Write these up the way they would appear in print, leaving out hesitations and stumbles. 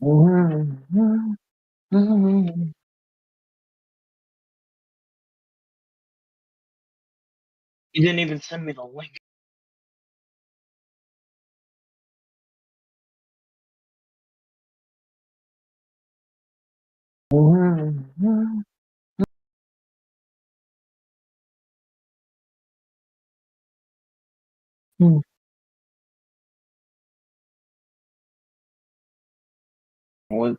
You didn't even send me the link. What?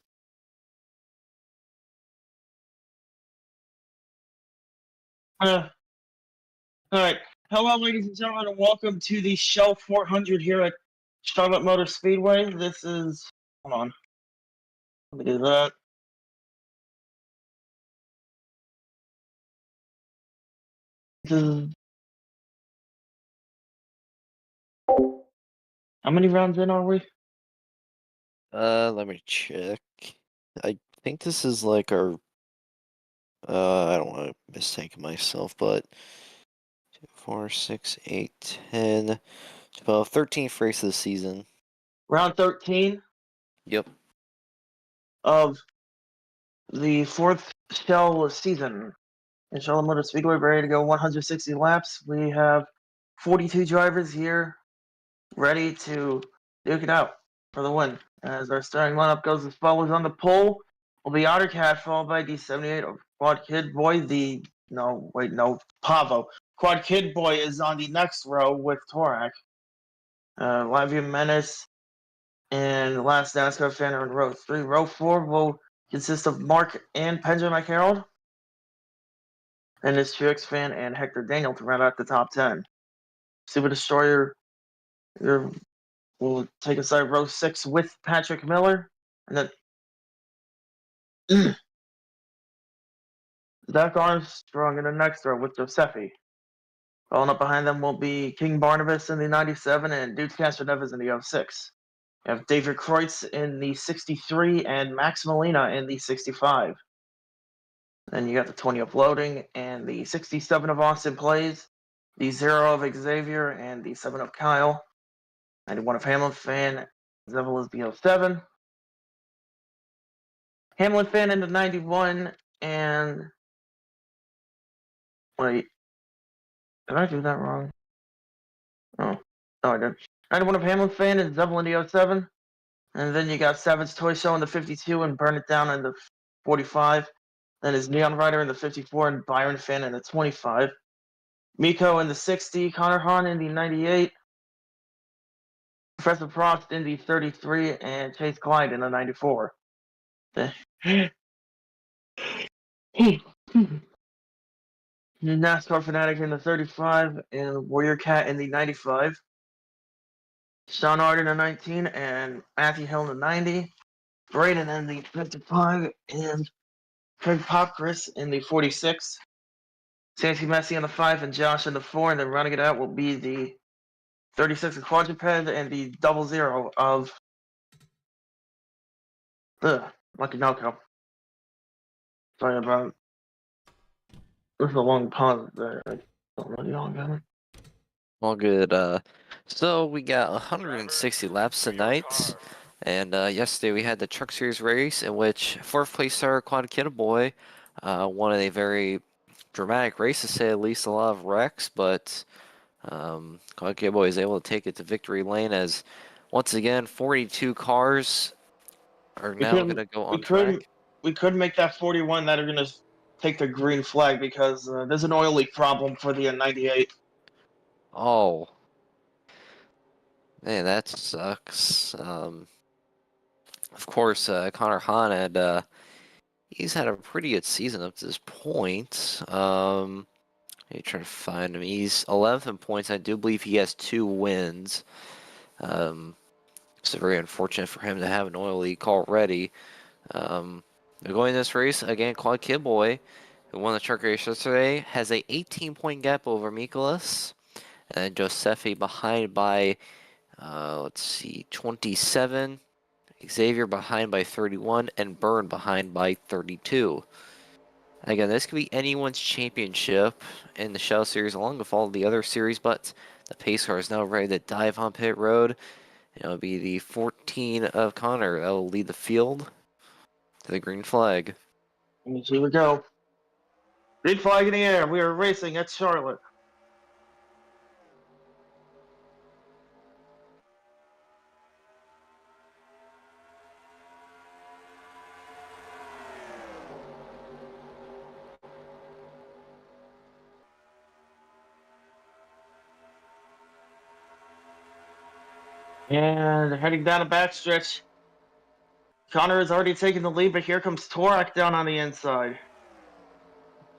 All right. Hello, ladies and gentlemen, and welcome to the Shell 400 here at Charlotte Motor Speedway. This is. Hold on. Let me do that. This is. How many rounds in are we? Let me check. I think this is like our, I don't want to mistake myself, but 2, 4, 6, 8, 10, 12, 13th race of the season. Round 13 Yep. of the fourth Shell season. In Charlotte Motor Speedway, ready to go 160 laps. We have 42 drivers here ready to duke it out for the win. As our starting lineup goes as follows: on the pole will be Ottercat, followed by D78 of Quad Kid Boy. Pavo. Quad Kid Boy is on the next row with Torak. Lavia Menace and Last NASCAR fan are in row 3. Row 4 will consist of Mark and Pendulum McHarrold, and his Trix fan and Hector Daniel to round out the top 10. Super Destroyer will take us out row 6 with Patrick Miller, and then Zach Armstrong in the next row with Giuseppe. Following up behind them will be King Barnabas in the 97 and Duke Castroneves in the 06. You have David Kreutz in the 63 and Max Molina in the 65. Then you got the 20 of Loading and the 67 of Austin Plays, the 0 of Xavier and the 7 of Kyle, 91 of Hamlin Fan, Zevel is the 07. Hamlin Fan in the 91 and wait, did I do that wrong? Oh, no, I didn't. 91 of Hamlin Fan and Zevel in the 07. And then you got Savage Toy Show in the 52 and Burn It Down in the 45. Then is Neon Rider in the 54 and Byron Fan in the 25. Miko in the 60, Connor Hahn in the 98, Professor Frost in the 33, and Chase Clyde in the 94. NASCAR Fanatic in the 35, and Warrior Cat in the 95. Sean Ard in the 19, and Matthew Hill in the 90. Braden in the 55, and Craig Popchris in the 46. Santi Messi in the 5, and Josh in the 4, and then running it out will be the 36 of Quadruped and the 00 of Lucky Noco. Sorry about this is a long pause there. I don't know you all got it. All good. So we got 160 laps tonight. And yesterday we had the Truck Series race in which fourth place star Quad Kid Boy won a very dramatic race, to say at least. A lot of wrecks, but Quad Kid Boy is able to take it to victory lane as once again 42 cars are now going to go on track. We could make that 41 that are going to take the green flag because there's an oil leak problem for the 98. Oh. Man, that sucks. Of course, Connor Hahn had he's had a pretty good season up to this point. You trying to find him. He's 11th in points. I do believe he has 2 wins. It's very unfortunate for him to have an oil leak already. Going this race again, Quad Kid Boy, who won the truck race yesterday, has a 18-point gap over Mikolas, and Giuseppe behind by, let's see, 27. Xavier behind by 31, and Byrne behind by 32. Again, this could be anyone's championship in the Shell Series, along with all the other series, but the pace car is now ready to dive on pit road. It'll be the 14 of Connor that will lead the field to the green flag. Here we go. Green flag in the air. We are racing at Charlotte. And heading down a backstretch. Connor has already taken the lead, but here comes Torak down on the inside.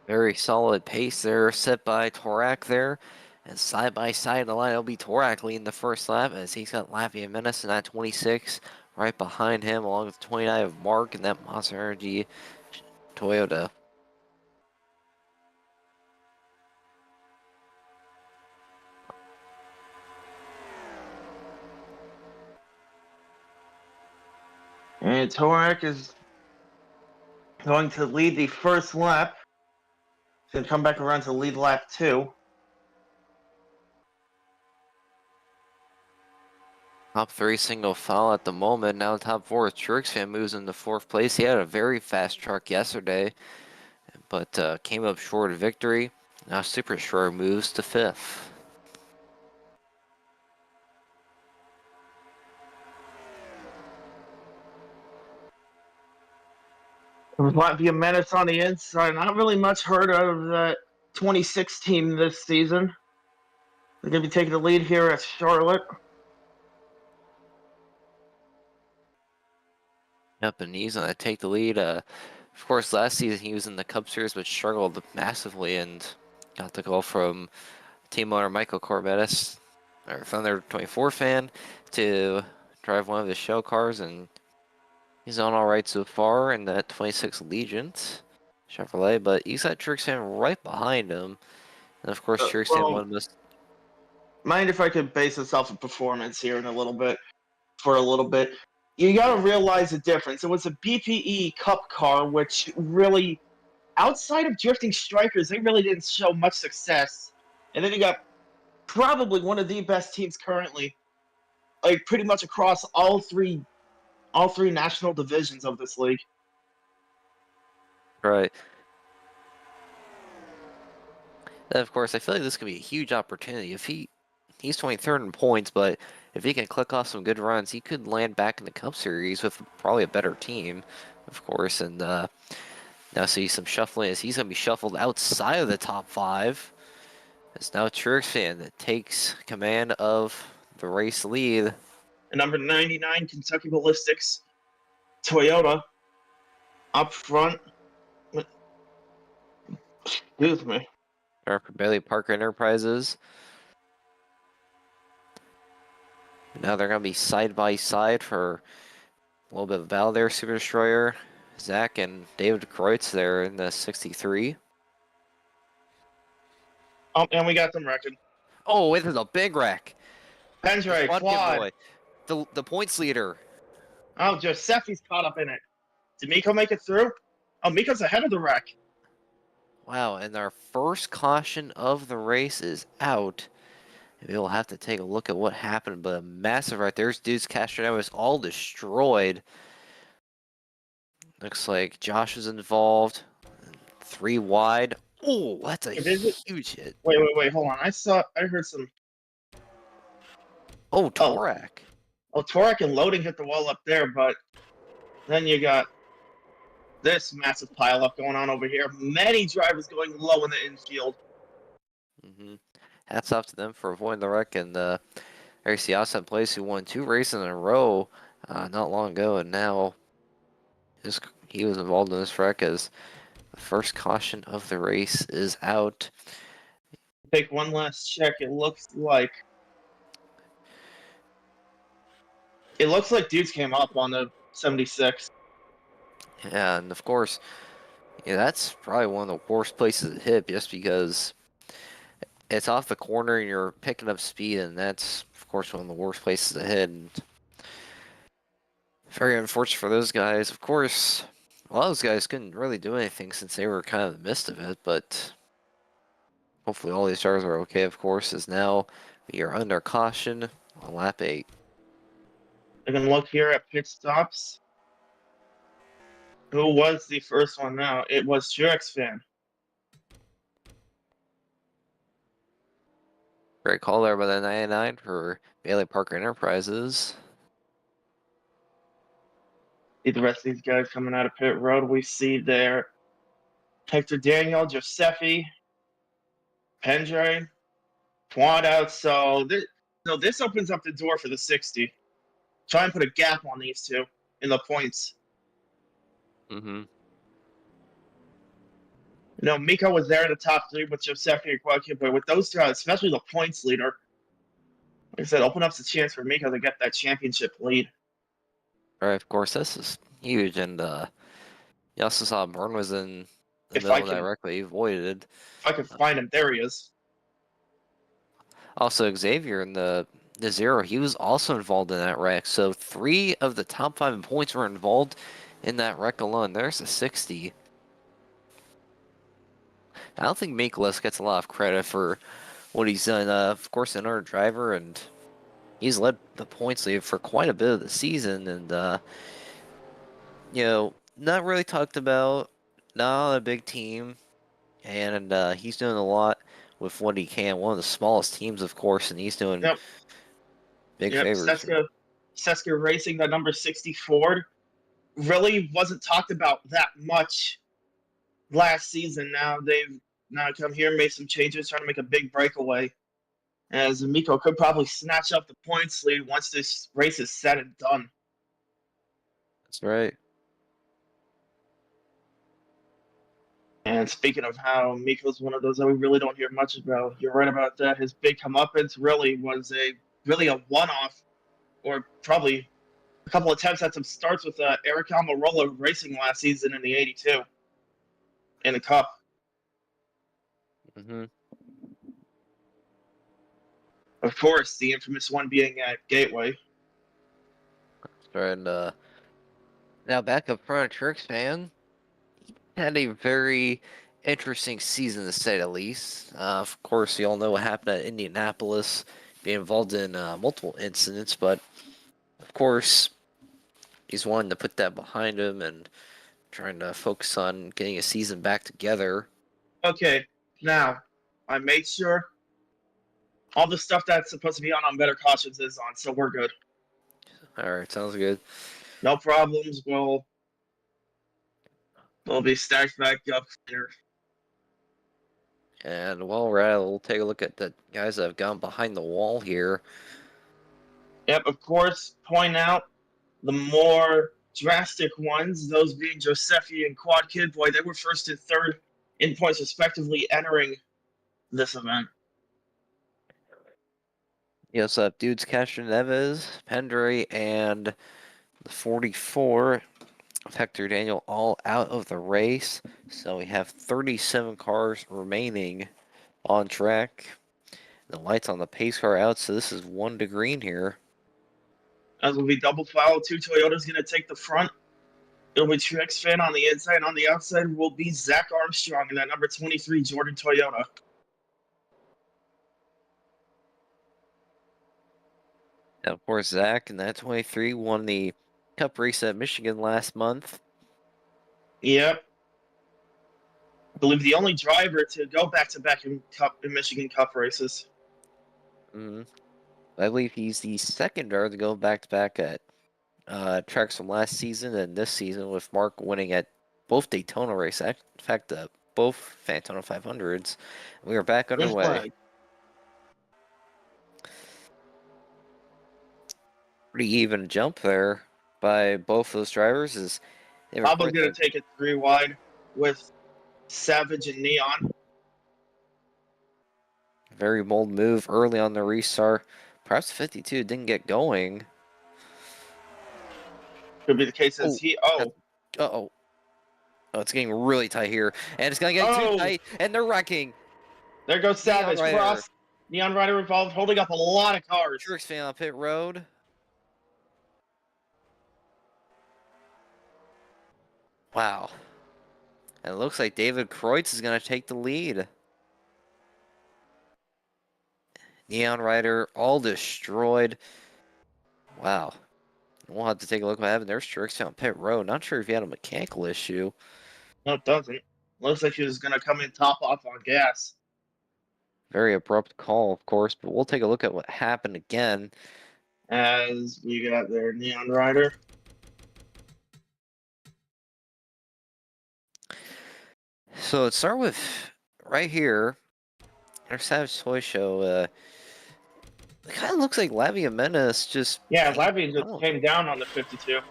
Very solid pace there set by Torak there. And side by side in the line, it'll be Torak leading the first lap as he's got Lafayette Menace in that 26 right behind him, along with 29 of Mark and that Monster Energy Toyota. And Torak is going to lead the first lap. He's going to come back around to lead lap 2. Top 3 single file at the moment. Now top 4 Trixfan moves into 4th place. He had a very fast truck yesterday, but came up short of victory. Now Super Shore moves to 5th. Latvia Menace on the inside. Not really much heard of the 2016 this season. They're going to be taking the lead here at Charlotte. Yep, and he's going to take the lead. Of course, last season he was in the Cup Series, but struggled massively and got the call from team owner Michael Corvettis, or Thunder 24 fan, to drive one of his show cars, and he's on all right so far in that 26 Legent Chevrolet, but he's got Trixfan right behind him, and of course Trixfan won this. Mind if I could base this off of performance here in a little bit? You got to realize the difference. It was a BPE Cup car, which really, outside of Drifting Strikers, they really didn't show much success. And then you got probably one of the best teams currently, like pretty much across all three national divisions of this league. Right. And of course, I feel like this could be a huge opportunity. If he's 23rd in points, but if he can click off some good runs, he could land back in the Cup Series with probably a better team, of course. And now see some shuffling as he's going to be shuffled outside of the top 5. It's now Trixfan that takes command of the race lead. And number 99, Kentucky Ballistics, Toyota, up front. Excuse me. For Bailey Parker Enterprises. Now they're going to be side by side for a little bit of battle there. Super Destroyer, Zach, and David Kreutz there in the 63. Oh, and we got them wrecking. Oh, it is a big wreck. Pendray, quad. The points leader. Oh, Giuseppe's caught up in it. Did Miko make it through? Oh, Miko's ahead of the wreck. Wow, and our first caution of the race is out. We'll have to take a look at what happened, but a massive right there's Dude's Castro was all destroyed. Looks like Josh is involved. 3 wide. Oh, that's a huge hit. Wait, hold on. I heard some. Oh, Torak. Oh, Torak and Loading hit the wall up there, but then you got this massive pileup going on over here. Many drivers going low in the infield. Hats off to them for avoiding the wreck, and Eric Siasa in place, who won 2 races in a row not long ago, and now he was involved in this wreck as the first caution of the race is out. Take one last check. It looks like dudes came up on the 76. Yeah, and of course, that's probably one of the worst places to hit, just because it's off the corner and you're picking up speed, and that's, of course, one of the worst places to hit. And very unfortunate for those guys. Of course, a lot of those guys couldn't really do anything since they were kind of in the midst of it, but hopefully all these drivers are okay, of course, as now we are under caution on lap 8. I can look here at pit stops. Who was the first one now? It was Truex fan. Great call there by the 99 for Bailey Parker Enterprises. See the rest of these guys coming out of pit road. We see there Hector Daniel, Giuseppe, Pendray, Quad out. So this opens up the door for the 60. Try and put a gap on these two in the points. Mm-hmm. You know, Miko was there in the top three with Giuseppe and Quad Kid, but with those two, especially the points leader, like I said, open up the chance for Miko to get that championship lead. All right, of course, this is huge, and you also saw Byrne was in the If middle I of that can, wreck, but he avoided. if I can find him, there he is. Also, Xavier in the zero, he was also involved in that wreck. So 3 of the top 5 points were involved in that wreck alone. There's a 60. I don't think Mikolas gets a lot of credit for what he's done. Of course, another driver, and he's led the points lead for quite a bit of the season. And you know, not really talked about. Not on a big team, and he's doing a lot with what he can. One of the smallest teams, of course, and he's doing Yep, big yep. favors. Seska Racing, that number 60 Ford, really wasn't talked about that much last season. Now they've come here, made some changes, trying to make a big breakaway. As Miko could probably snatch up the points lead once this race is said and done. That's right. And speaking of how Miko's one of those that we really don't hear much about, you're right about that. His big comeuppance really was a one-off, or probably a couple attempts at some starts with Eric Almirola racing last season in the 82 in the Cup. Mm-hmm. Of course, the infamous one being at Gateway. And now back up front, Turks fan had a very interesting season to say the least. Of course, you all know what happened at Indianapolis, being involved in multiple incidents, but of course, he's wanting to put that behind him and trying to focus on getting a season back together. Okay, now I made sure all the stuff that's supposed to be on Better Cautions is on, so we're good. All right, sounds good. No problems. We'll be stacked back up here. And while we're at it, we'll take a look at the guys that have gone behind the wall here. Yep, of course, point out the more drastic ones, those being Giuseppe and Quad Kid Boy. They were first and third in points respectively entering this event. You also have Dudes Castro Neves, Pendry, and the 44 of Hector Daniel all out of the race. So we have 37 cars remaining on track. The lights on the pace car out, so this is 1 to green here. As will be double foul. 2 Toyotas going to take the front. It'll be Truex fan on the inside. On the outside will be Zach Armstrong in that number 23 Jordan Toyota. And of course, Zach in that 23 won the Cup race at Michigan last month. Yep. I believe the only driver to go back-to-back in Michigan Cup races. Mm-hmm. I believe he's the second driver to go back-to-back at tracks from last season and this season, with Mark winning at both Daytona races. In fact, both Fantona 500s. We are back underway. Pretty even jump there by both those drivers. Is Probably going to take it 3 wide with Savage and Neon. Very bold move early on the restart. Perhaps 52 didn't get going. Could be the case as Uh-oh. Oh, it's getting really tight here. And it's going to get too tight, and they're wrecking. There goes Savage. Cross. Neon Rider involved, holding up a lot of cars. Truex fan on pit road. Wow. And it looks like David Kreutz is going to take the lead. Neon Rider all destroyed. Wow. We'll have to take a look what happened. There's Truex on pit road. Not sure if he had a mechanical issue. No, it doesn't. Looks like he was going to come in top off on gas. Very abrupt call, of course, but we'll take a look at what happened again. As you got their Neon Rider. So let's start with right here. Our Savage Toy Show. It kind of looks like Lavia Menace just. Yeah, Lavia just came down on the 52.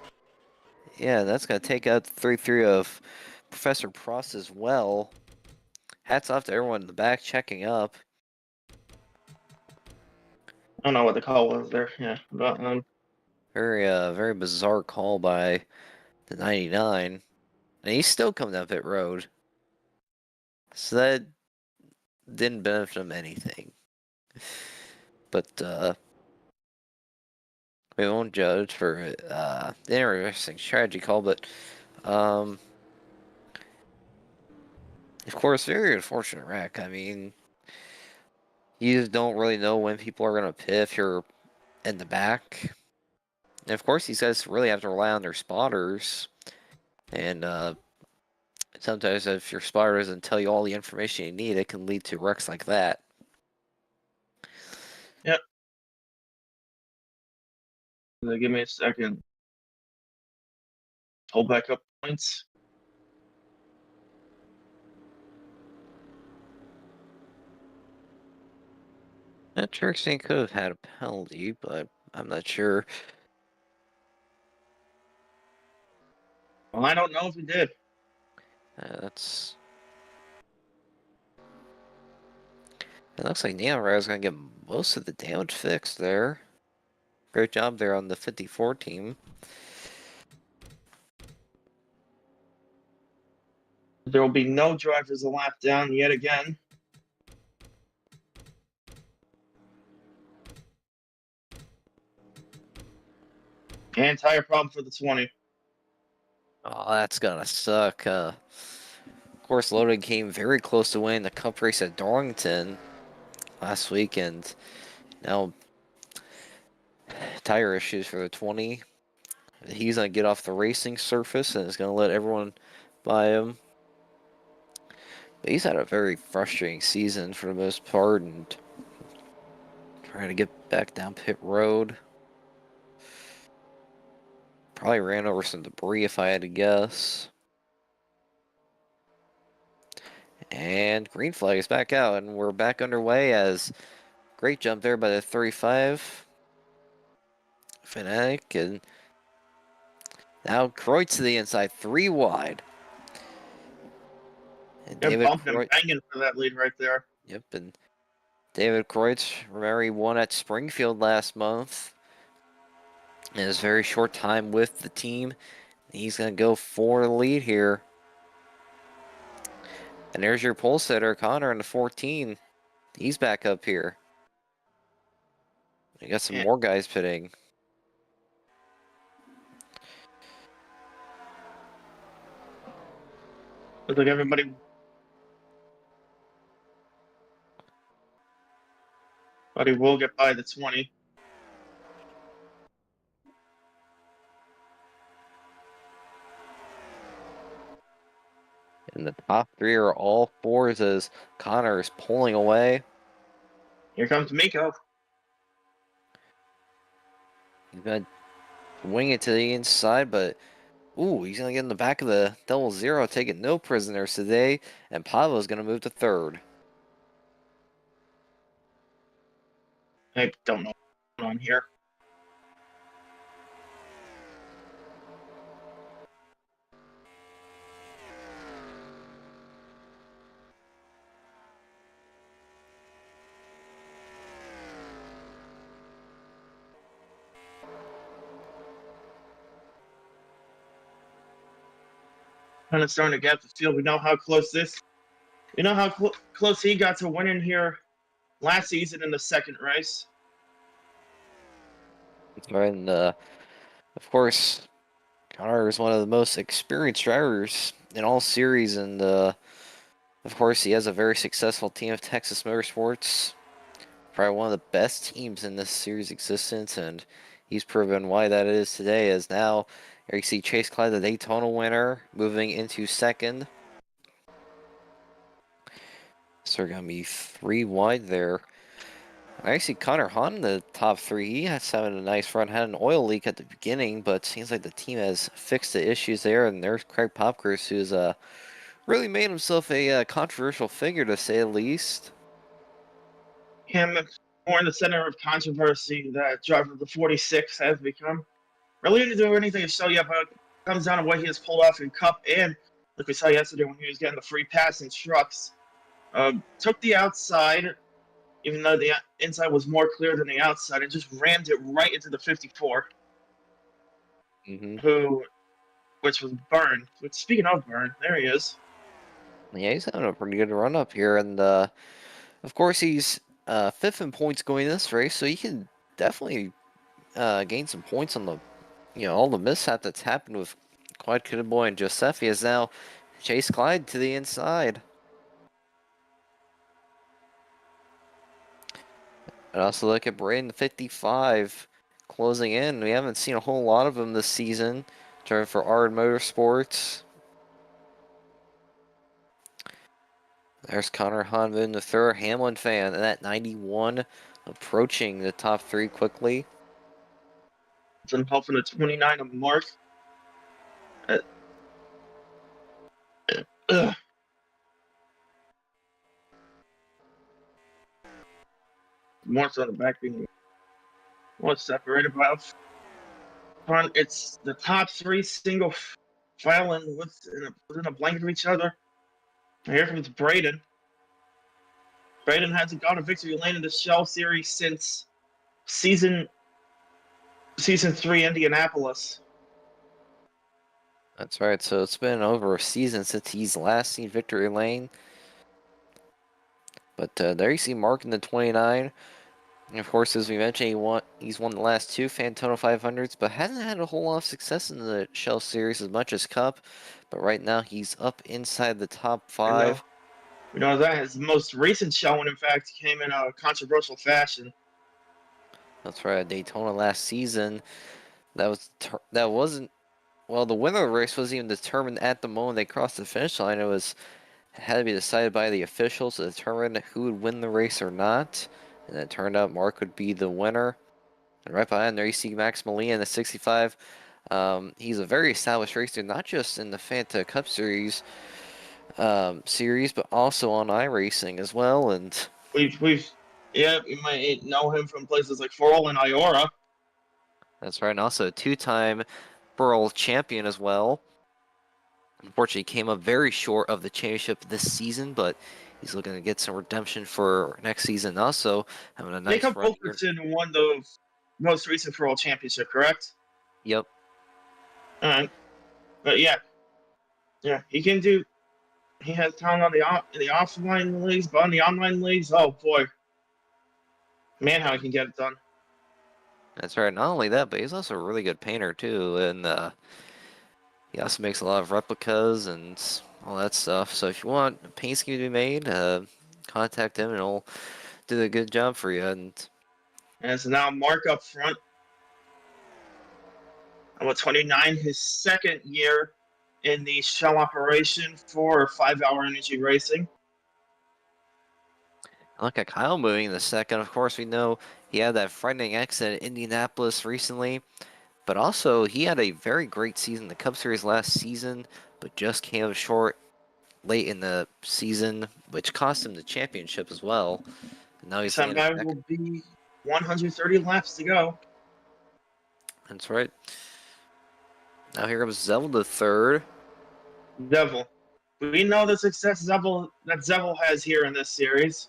Yeah, that's going to take out the 3-3 of Professor Prost as well. Hats off to everyone in the back checking up. I don't know what the call was there. Yeah, but Very bizarre call by the 99. And he's still coming down pit road. So that didn't benefit him anything. But we won't judge for the interesting strategy call, but of course, very unfortunate wreck. I mean, you just don't really know when people are going to pit if you're in the back. And of course, these guys really have to rely on their spotters. And sometimes if your spotter doesn't tell you all the information you need, it can lead to wrecks like that. Yep. Give me a second. Hold back up points. That Turkson could have had a penalty, but I'm not sure. Well, I don't know if he did. That's. It looks like Neon Rider's going to get most of the damage fixed there. Great job there on the 54 team. There will be no drivers a lap down yet again. And tire problem for the 20. Oh, that's gonna suck. Of course, Logan came very close to winning the Cup race at Darlington last week, and now tire issues for the 20. He's gonna get off the racing surface and is gonna let everyone by him. But he's had a very frustrating season for the most part, and trying to get back down pit road. Probably ran over some debris if I had to guess. And green flag is back out, and we're back underway as great jump there by the 35. Fanatic, and now Kreutz to the inside, 3 wide. And They're David bumping Kreutz, and banging for that lead right there. yep, and David Kreutz, remember he won at Springfield last month. In his very short time with the team, he's going to go for the lead here. And there's your pole setter, Connor, in the 14. He's back up here. We got some more guys pitting. Looks like everybody will get by the 20. And the top 3 are all 4s as Connor is pulling away. Here comes Miko. He's going to wing it to the inside, but ooh, he's going to get in the back of the double zero, taking no prisoners today. And Pablo's going to move to 3rd. I don't know what's going on here. Kind of starting to get the field. We know how close this. You know how close he got to winning here last season in the second race. And of course, Connor is one of the most experienced drivers in all series, and of course, he has a very successful team of Texas Motorsports. Probably one of the best teams in this series' existence, and he's proven why that is today, as now you see Chase Clyde, the Daytona winner, moving into second. So they're going to be 3 wide there. I see Connor Hahn in the top 3. He has having a nice run. Had an oil leak at the beginning, but seems like the team has fixed the issues there. And there's Craig Popkers, who's really made himself a controversial figure, to say the least. Him more in the center of controversy that driver of the 46 has become. Really didn't do anything to show yet, but it comes down to what he has pulled off in Cup and, like we saw yesterday when he was getting the free pass in trucks. Took the outside, even though the inside was more clear than the outside, and just rammed it right into the 54, which was Byrne. Which, speaking of Byrne, there he is. Yeah, he's having a pretty good run up here, and of course he's 5th in points going this race, so he can definitely gain some points on the, all the mishap that's happened with Clyde Kidboy and Giuseppe, as now Chase Clyde to the inside. And also look at Braden 55 closing in. We haven't seen a whole lot of him this season. Driving for Ard Motorsports. There's Connor Hanvin, the third Hamlin fan, and at 91, approaching the top 3 quickly. I'm helping the 29 of Mark. Mark's on the back being separated by front. It's the top 3 single filing within a blanket of each other. Here comes Braden. Braden hasn't got a victory lane in the Shell Series since season 3 Indianapolis. That's right. So it's been over a season since he's last seen victory lane. But there you see Mark in the 29. And of course, as we mentioned, he's won the last 2 Fantona 500s, but hasn't had a whole lot of success in the Shell Series as much as Cup. But right now, he's up inside the top 5. You know that his most recent showing, in fact, came in a controversial fashion. That's right, Daytona last season. That wasn't, well, the winner of the race wasn't even determined at the moment they crossed the finish line. It had to be decided by the officials to determine who would win the race or not. And it turned out Mark would be the winner. And right behind there, you see Max Molina in the 65. He's a very established racer, not just in the Fanta Cup Series, but also on iRacing as well. And you might know him from places like Forl and Iora. That's right, and also a 2-time World Champion as well. Unfortunately, came up very short of the championship this season, but he's looking to get some redemption for next season. Also, having a nice Jacob run here. Wilkerson won the most recent World Championship, correct? Yep. All right, but yeah, he can do. He has talent on the offline leagues, but on the online leagues, oh boy, man, how he can get it done. That's right. Not only that, but he's also a really good painter too, and he also makes a lot of replicas and all that stuff. So if you want a paint scheme to be made, contact him and he'll do a good job for you. And so now Mark up front. Number 29, his second year in the Shell operation for 5 Hour Energy Racing. Look at Kyle moving in the second. Of course, we know he had that frightening accident in Indianapolis recently, but also he had a very great season in the Cup Series last season, but just came up short late in the season, which cost him the championship as well. And now he's Sunday will be 130 laps to go. That's right. Now here comes Zevel the third. Zevel. We know the success Zevel has here in this series.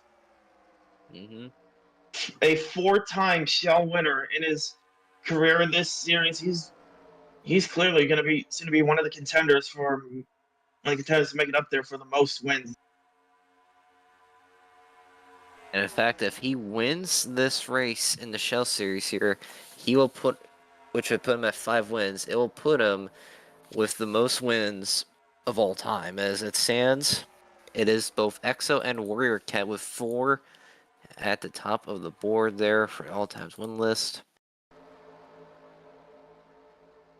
Mm-hmm. A 4-time Shell winner in his career in this series. He's clearly going to be one of the contenders to make it up there for the most wins. And in fact, if he wins this race in the Shell Series here, he will which would put him at 5 wins. It will put him with the most wins of all time. As it stands, it is both Exo and Warrior Cat with 4 at the top of the board there for all times win list.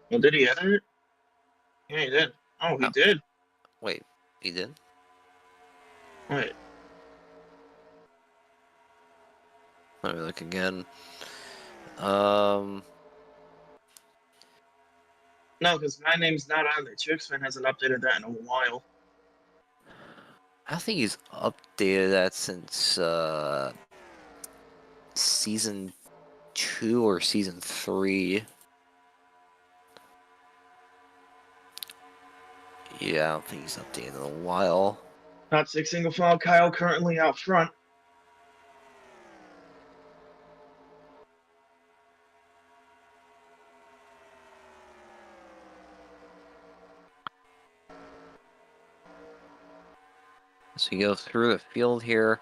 Well, did he edit it? Yeah, he did. Oh, he Oh. did. Wait, he did? Wait. Let me look again. Um, No, because my name's not on there. Chixman hasn't updated that in a while. I think he's updated that since season 2 or season 3. Yeah, I don't think he's updated in a while. Top 6 single file. Kyle currently out front. So you go through the field here.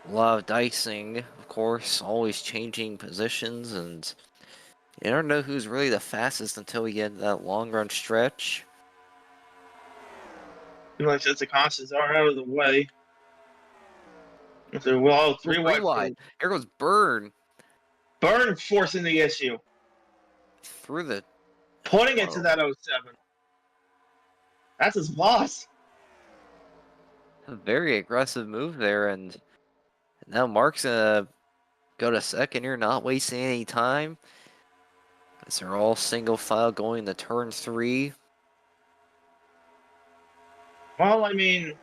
A lot of dicing, of course, always changing positions, and you never know who's really the fastest until we get that long run stretch. Like since the cautions are out of the way. If they're well, three Three wide. wide. Here goes Burn Burn forcing the issue. through the. Putting it to that 07. That's his boss. A very aggressive move there, and now Mark's gonna go to second here, not wasting any time. As they're all single file going to turn 3. Well, I mean,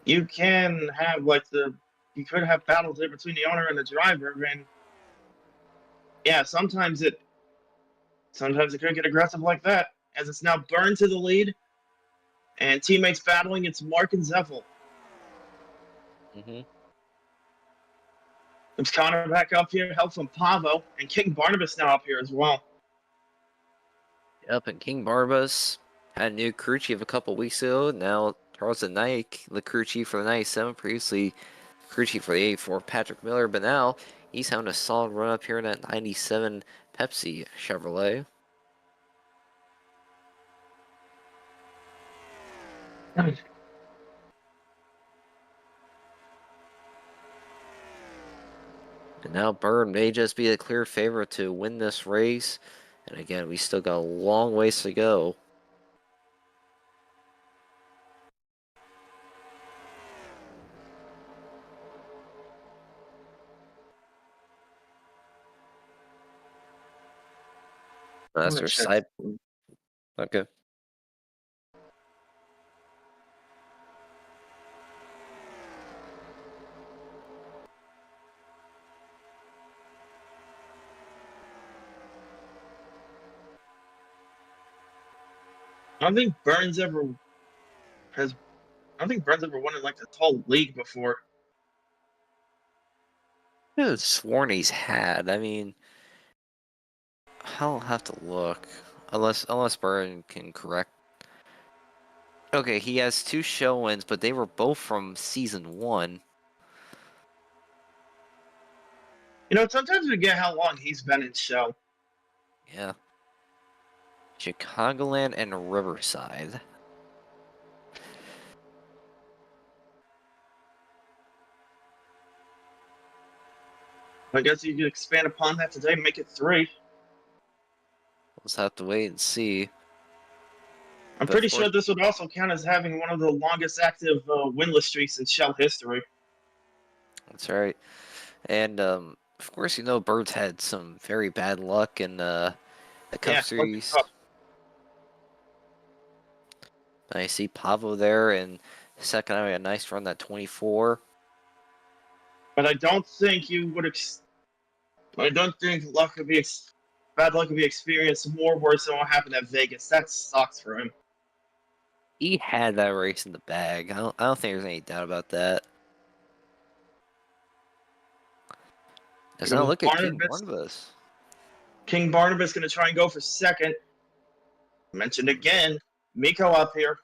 you can have you could have battles there between the owner and the driver, and yeah, sometimes it could get aggressive like that. As it's now Burn to the lead, and teammates battling. It's Mark and Zeffel. Mm-hmm. There's Connor back up here, help from Pavo, and King Barnabas now up here as well. Yep, and King Barbas had a new crew chief a couple weeks ago. Now Charles Knight, the crew chief for the 97, previously crew chief for the 84, Patrick Miller, but now he's having a solid run up here in that 97 Pepsi Chevrolet. And now Burn may just be the clear favorite to win this race. And again, we still got a long ways to go. That's their side. Okay. I don't think Burns ever won in like the whole league before. I could have sworn he's had. I mean, I'll have to look. Unless Burn can correct. Okay, he has 2 show wins, but they were both from season 1. You know, sometimes we get how long he's been in show. Yeah. Chicagoland and Riverside. I guess you could expand upon that today, make it 3. Let's have to wait and see. I'm pretty sure this would also count as having one of the longest active winless streaks in Shell history. That's right. And of course, you know, Bird's had some very bad luck in the Cup Series. I see Pavo there, and second having a nice run, that 24. But I don't think you would. I don't think bad luck could be experienced more worse than what happened at Vegas. That sucks for him. He had that race in the bag. I don't think there's any doubt about that. Let's now look at King Barnabas. King Barnabas going to try and go for second. Mentioned again, Miko up here.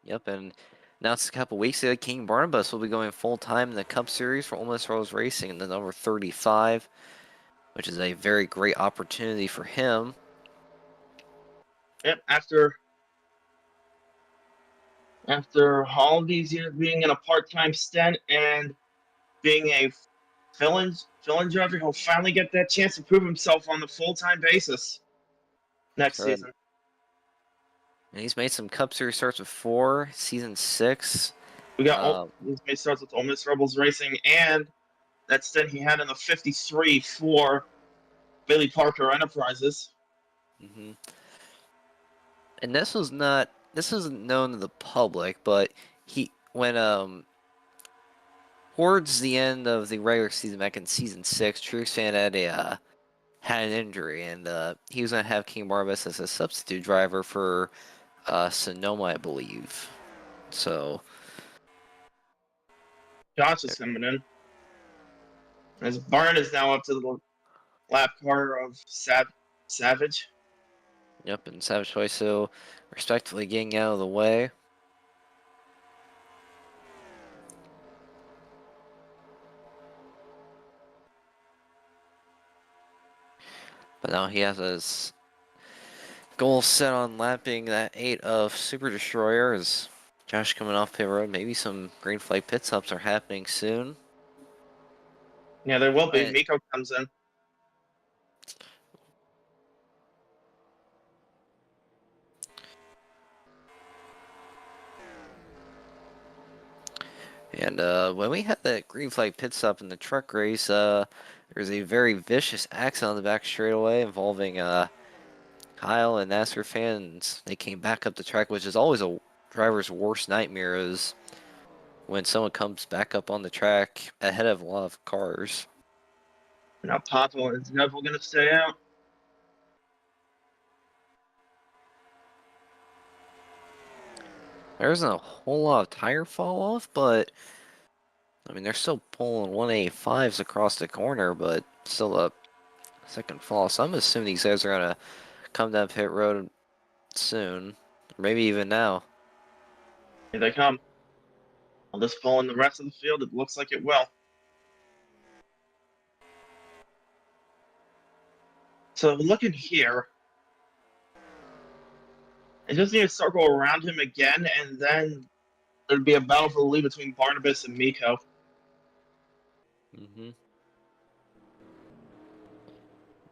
Yep, and now it's a couple weeks ago. King Barnabas will be going full time in the Cup Series for Ole Miss Rose Racing in the number 35, which is a very great opportunity for him. Yep, after all these years being in a part-time stint and being a fill-in driver. He'll finally get that chance to prove himself on the full-time basis next Sure. season. And he's made some Cup Series starts before, season 6. We got he starts with Ole Miss Rebels Racing and that stint he had in the 53 for Billy Parker Enterprises. Mm-hmm. And this isn't known to the public, but when towards the end of the regular season back in season 6, Truex fan had an injury, and he was gonna have King Barnabas as a substitute driver for Sonoma, I believe. So Josh is coming in. As Barn is now up to the lap car of Savage. yep, and Savage Huiso respectively getting out of the way. But now he has his goal set on lapping that 8 of Super Destroyer. As Josh coming off pit road, maybe some green flag pit stops are happening soon. Yeah, there will be. And Miko comes in. And when we had that green flag pit stop in the truck race, there was a very vicious accident on the back straightaway involving Kyle and NASCAR fans. They came back up the track, which is always a driver's worst nightmare, is when someone comes back up on the track ahead of a lot of cars. Now Papa is never going to stay out. There isn't a whole lot of tire fall off, but I mean, they're still pulling 185s across the corner, but still a second fall. So I'm assuming these guys are going to come down pit road soon, or maybe even now. Here they come. Will this pull in the rest of the field? It looks like it will. So looking here, I just need to circle around him again, and then there'd be a battle for the lead between Barnabas and Miko. Mm-hmm.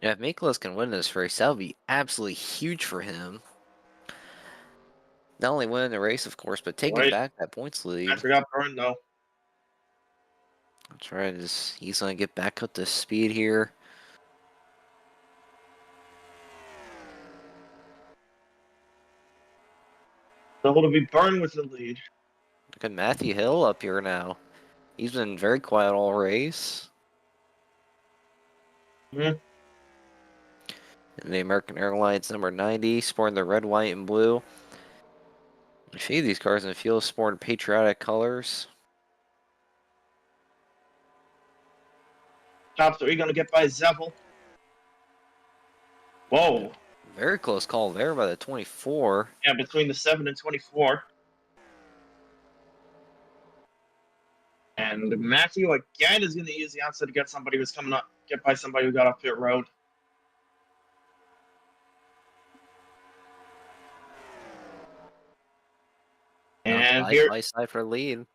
Yeah, if Nicholas can win this race, that would be absolutely huge for him. Not only winning the race, of course, but taking back that points lead. I forgot Burn, though. That's right. He's going to get back up to speed here. So it'll be Burn with the lead. Look at Matthew Hill up here now. He's been very quiet all race. Mm-hmm. And the American Airlines number 90, sporting the red, white, and blue. A few of these cars in the field sporting patriotic colors. Top 3 going to get by Zeppel. Whoa. Very close call there by the 24. Yeah, between the 7 and 24. And Matthew again is going to use the outside to get somebody who's coming up, get by somebody who got off pit road. And High side for lead.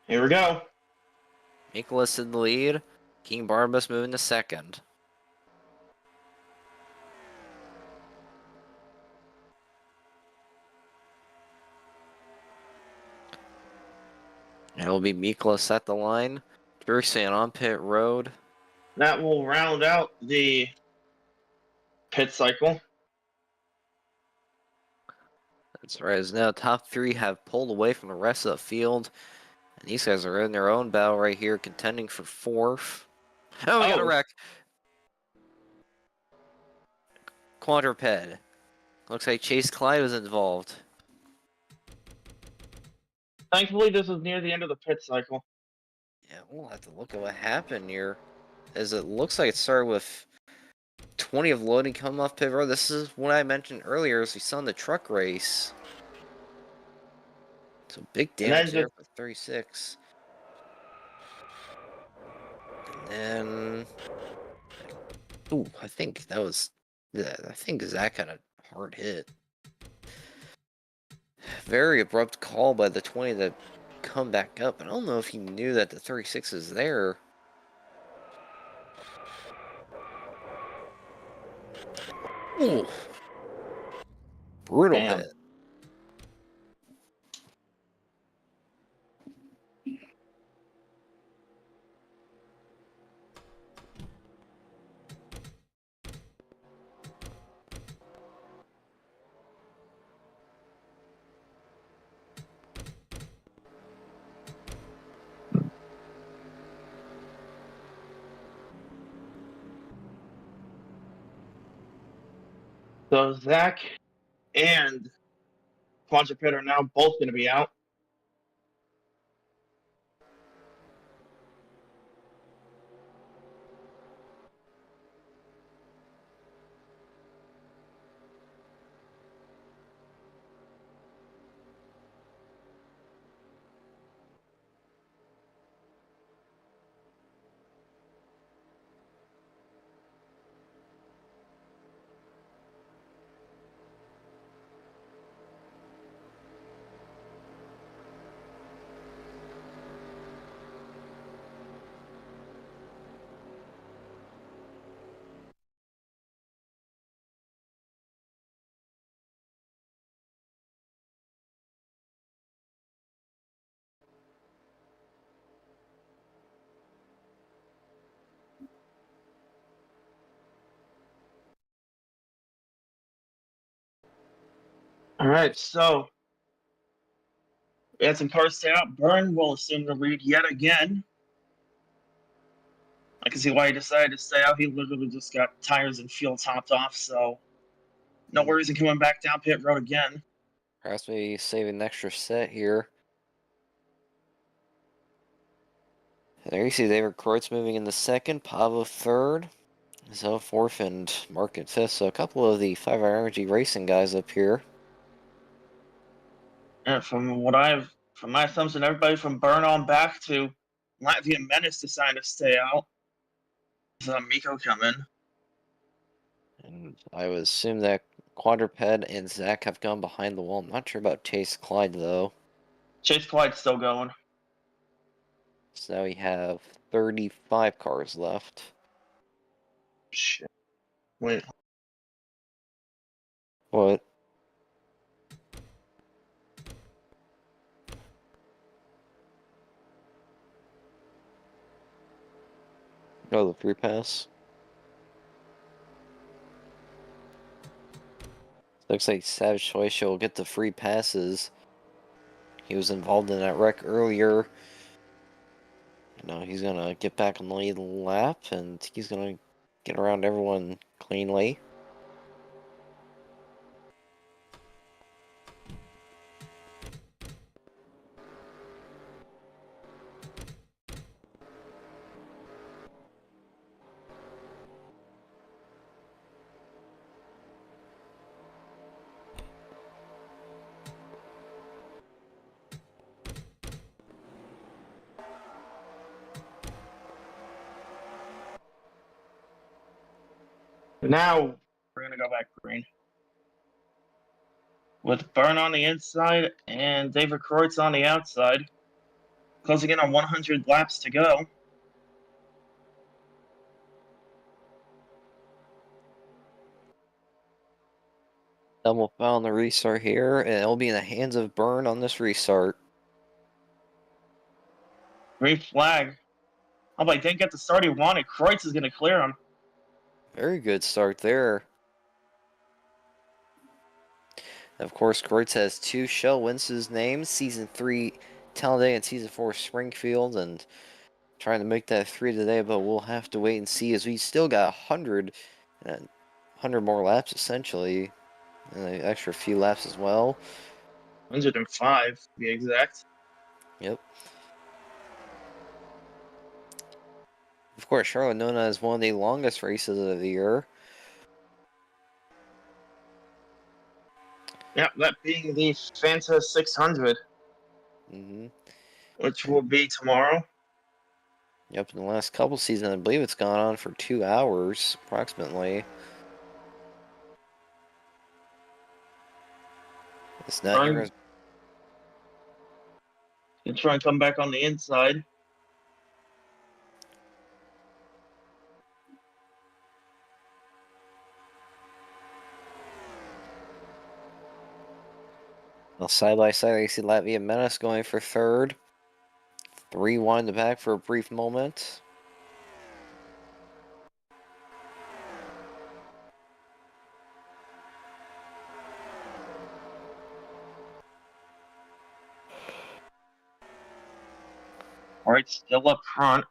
Here we go. Nicholas in the lead. King Barnabas moving to second. It'll be Miklas at the line. Drusian on pit road. That will round out the pit cycle. That's right. As now top 3 have pulled away from the rest of the field. And these guys are in their own battle right here, contending for 4th. Oh, we got a wreck. Quadruped. Looks like Chase Clyde was involved. Thankfully, this is near the end of the pit cycle. Yeah, we'll have to look at what happened here. As it looks like it started with 20 of loading coming off pit road. This is what I mentioned earlier as we saw in the truck race. So big damage there for 36. And then... Ooh, I think that was... I think Zach had a hard hit. Very abrupt call by the 20 to come back up. And I don't know if he knew that the 36 is there. Ooh. Brutal Damn. hit. So Zach and Quadruped are now both going to be out. All right, so we had some cars stay out. Byrne will assume the lead yet again. I can see why he decided to stay out. He literally just got tires and fuel topped off, so no worries in coming back down pit road again. Perhaps maybe save an extra set here. There you see David Kreutz moving in the second, Pavo third, so fourth, and Mark in fifth. So a couple of the 5-Hour Energy Racing guys up here. And from my assumption, everybody from Byrne on back to Latvian Menace decided to stay out. So Miko come in. And I would assume that Quadruped and Zach have gone behind the wall. I'm not sure about Chase Clyde, though. Chase Clyde's still going. So now we have 35 cars left. Shit. Wait. What? Oh, the free pass? Looks like Savage Choice will get the free passes. He was involved in that wreck earlier. Now he's gonna get back on the lead lap, and he's gonna get around everyone cleanly. Now we're gonna go back green. With Byrne on the inside and David Kreutz on the outside. Closing in on 100 laps to go. Double foul on the restart here, and it'll be in the hands of Byrne on this restart. Green flag. Oh, but he didn't get the start he wanted. Kreutz is gonna clear him. Very good start there. Of course, Kreutz has 2 shell wins to his name, Season 3 Talladega and Season 4 Springfield, and trying to make that 3 today, but we'll have to wait and see as we still got 100 more laps, essentially, and an extra few laps as well. 105, to be exact. Yep. Of course, Charlotte known as one of the longest races of the year. Yeah, that being the Fanta 600, which will be tomorrow. Yep, in the last couple seasons, I believe it's gone on for 2 hours, approximately. It's not Gonna try and come back on the inside. Now side by side, you see Latvia Menace going for third. 3-1 in the back for a brief moment. All right, still up front.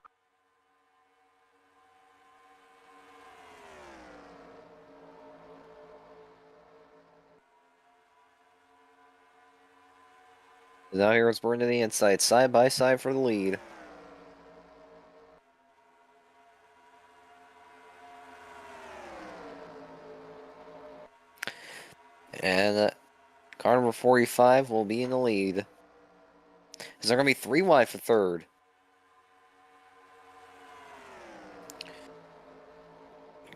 Now here's Burn to the inside, side by side for the lead. And car number 45 will be in the lead. Is there going to be 3 wide for third?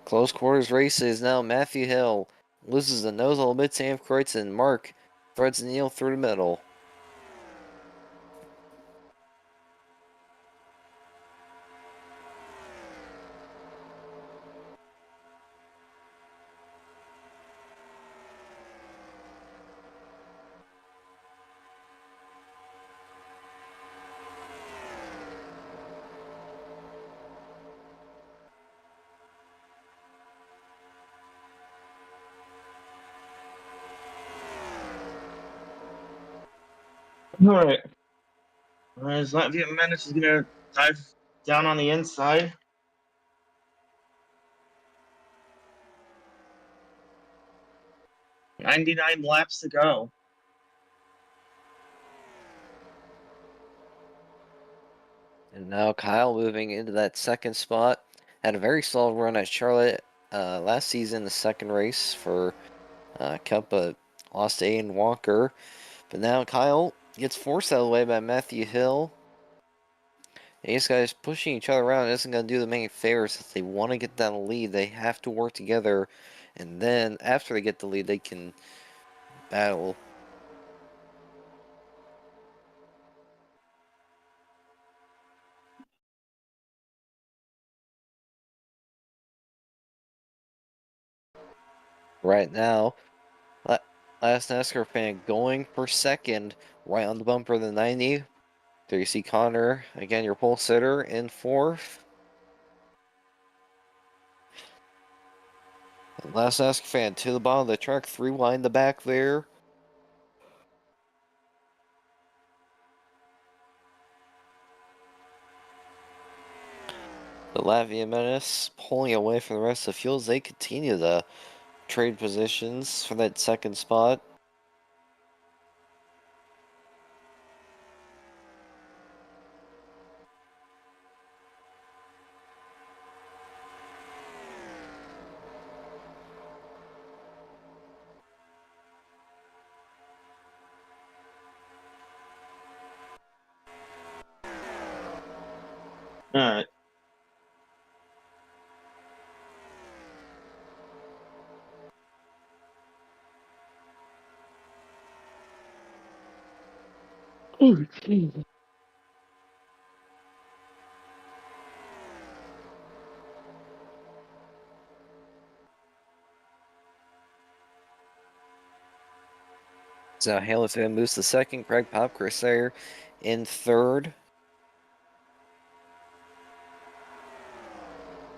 Close quarters race is now Matthew Hill. Loses the nose a little bit, Sam Kreutzen. Mark threads Neil through the middle. All right. As Latvia Menace is gonna dive down on the inside. "99 laps to go." And now Kyle moving into that second spot. Had a very solid run at Charlotte last season, the second race for Cup, but lost to Aiden Walker. But now Kyle gets forced out of the way by Matthew Hill. And these guys pushing each other around isn't going to do them any favors. If they want to get down the lead, they have to work together. And then after they get the lead, they can battle. Right now, last NASCAR fan going for second, right on the bumper of the 90. There you see Connor, again, your pole sitter, in fourth. Last NASCAR fan to the bottom of the track, 3 wide in the back there. The Latvia Menace pulling away from the rest of the fields. They continue to trade positions for that second spot. All right. So Hale's going to moves to second. Greg Popcris there in third.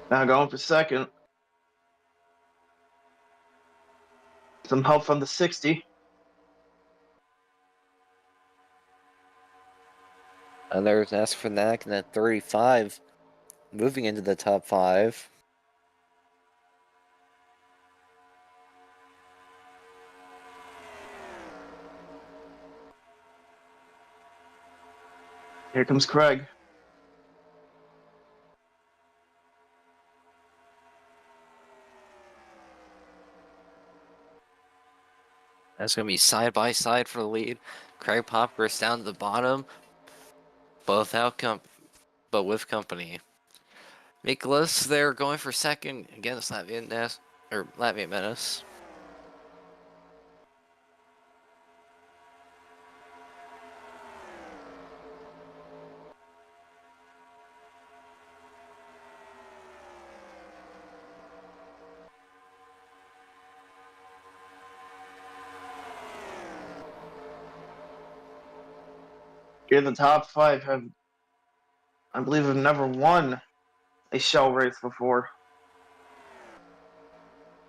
Now going for second. Some help from the 60. And there's Nask Fanatic in at 35, moving into the top 5. Here comes Craig. That's going to be side by side for the lead. Craig Popcris down to the bottom, both out but with company. Nicholas there going for second against Latvia Menace. Here, the top five have, I believe, have never won a shell race before.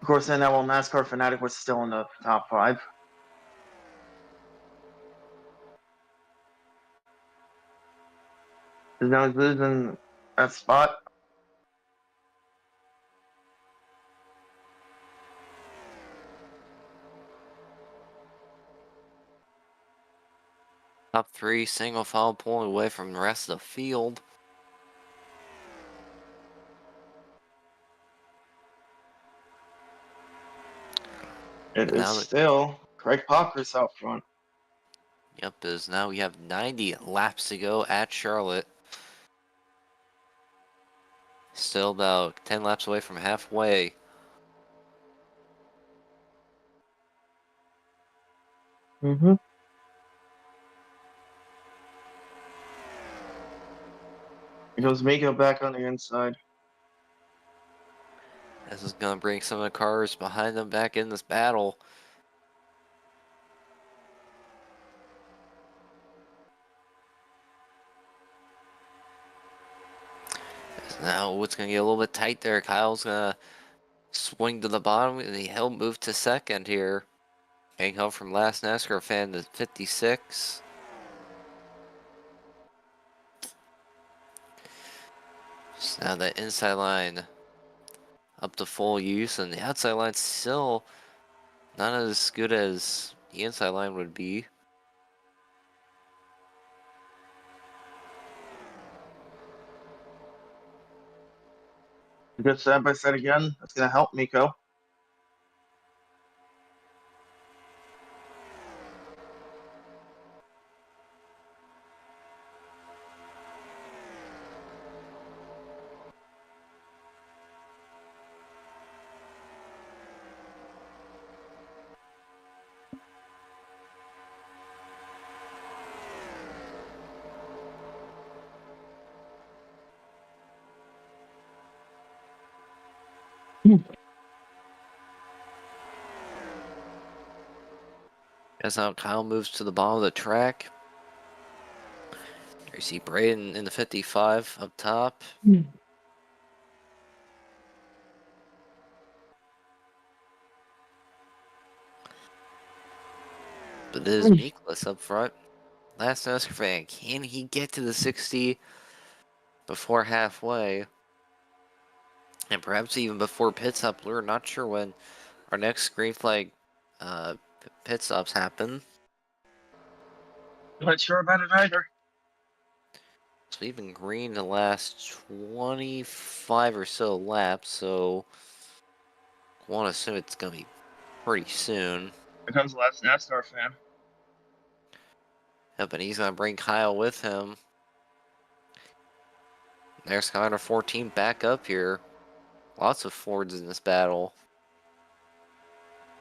Of course, in that while NASCAR Fanatic was still in the top five. Because now he's losing that spot. Top three, single file pulling away from the rest of the field. It And is now still Craig Pockris out front. Yep, is now we have 90 laps to go at Charlotte. Still about 10 laps away from halfway. Mm-hmm. Here goes Miko back on the inside. This is going to bring some of the cars behind them back in this battle. Now it's going to get a little bit tight there. Kyle's going to swing to the bottom, and he'll move to second here. Getting help from last NASCAR fan to 56. So now the inside line up to full use, and the outside line still not as good as the inside line would be. Good side by side again. That's going to help Miko. That's how Kyle moves to the bottom of the track. You see Braden in the 55 up top. But it is Miklas up front. Last NASCAR fan, can he get to the 60 before halfway? And perhaps even before pit stop? We're not sure when our next green flag pit stops happen. Not sure about it either. So we've been green the last 25 or so laps, so I want to assume it's going to be pretty soon. Here comes the last NASCAR fan. Yep, and he's going to bring Kyle with him. There's Connor 14 back up here. Lots of Fords in this battle.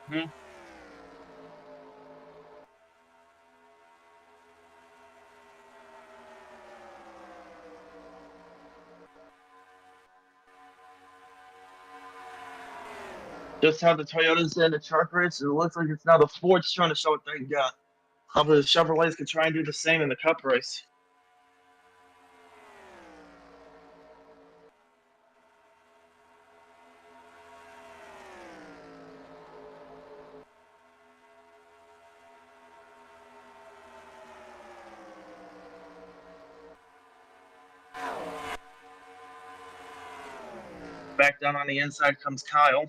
Hmm. Just how the Toyotas did the truck race, it looks like it's now the Fords trying to show what they got. How the Chevrolets could try and do the same in the Cup race. Back down on the inside comes Kyle.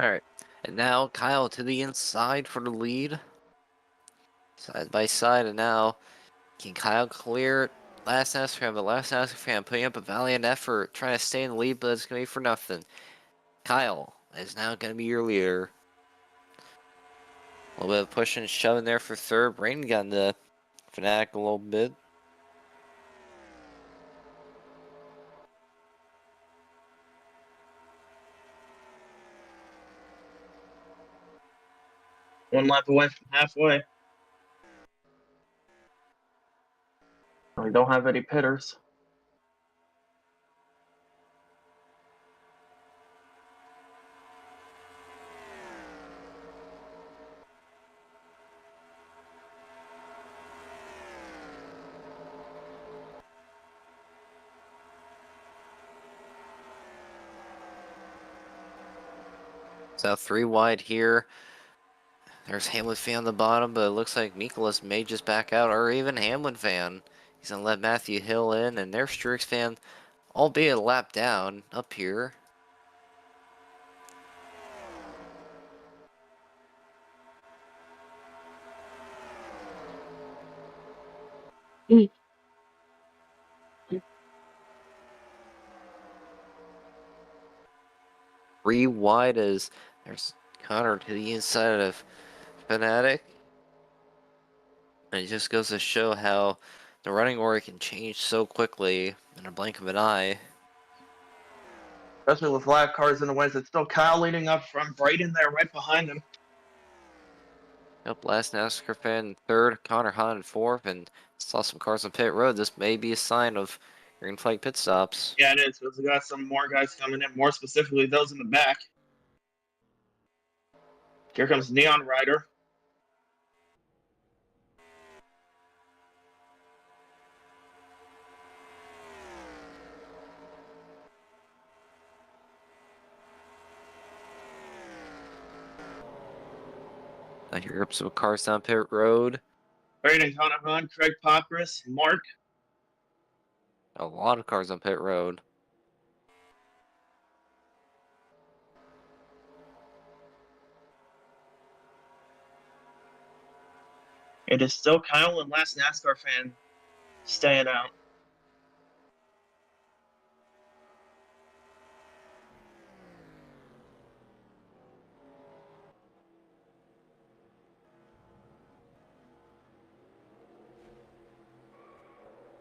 Alright, and now Kyle to the inside for the lead. Side by side, and now can Kyle clear last NASCAR fan? The last NASCAR fan putting up a valiant effort, trying to stay in the lead, but it's going to be for nothing. Kyle is now going to be your leader. A little bit of pushing and shoving there for third. Braden got in the Fanatic a little bit. One lap away from halfway. We don't have any pitters. So 3 wide here. There's Hamlin fan on the bottom, but it looks like Mikolas may just back out, or even Hamlin fan. He's gonna let Matthew Hill in, and there's Truex fan, albeit a lap down up here. Three wide as there's Connor to the inside of Fanatic. And it just goes to show how the running order can change so quickly in a blink of an eye. Especially with lap cars in the wins. It's still Kyle leading up from Brayden there right behind him. Yep, last NASCAR fan third, Connor Hahn in fourth, and saw some cars on pit road. This may be a sign of green flag pit stops. Yeah, it is, because we got some more guys coming in, more specifically those in the back. Here comes Neon Rider. I hear up some cars down pit road. Brayden, Connor Hahn, Craig Popris, Mark. A lot of cars on pit road. It is still Kyle and last NASCAR fan staying out.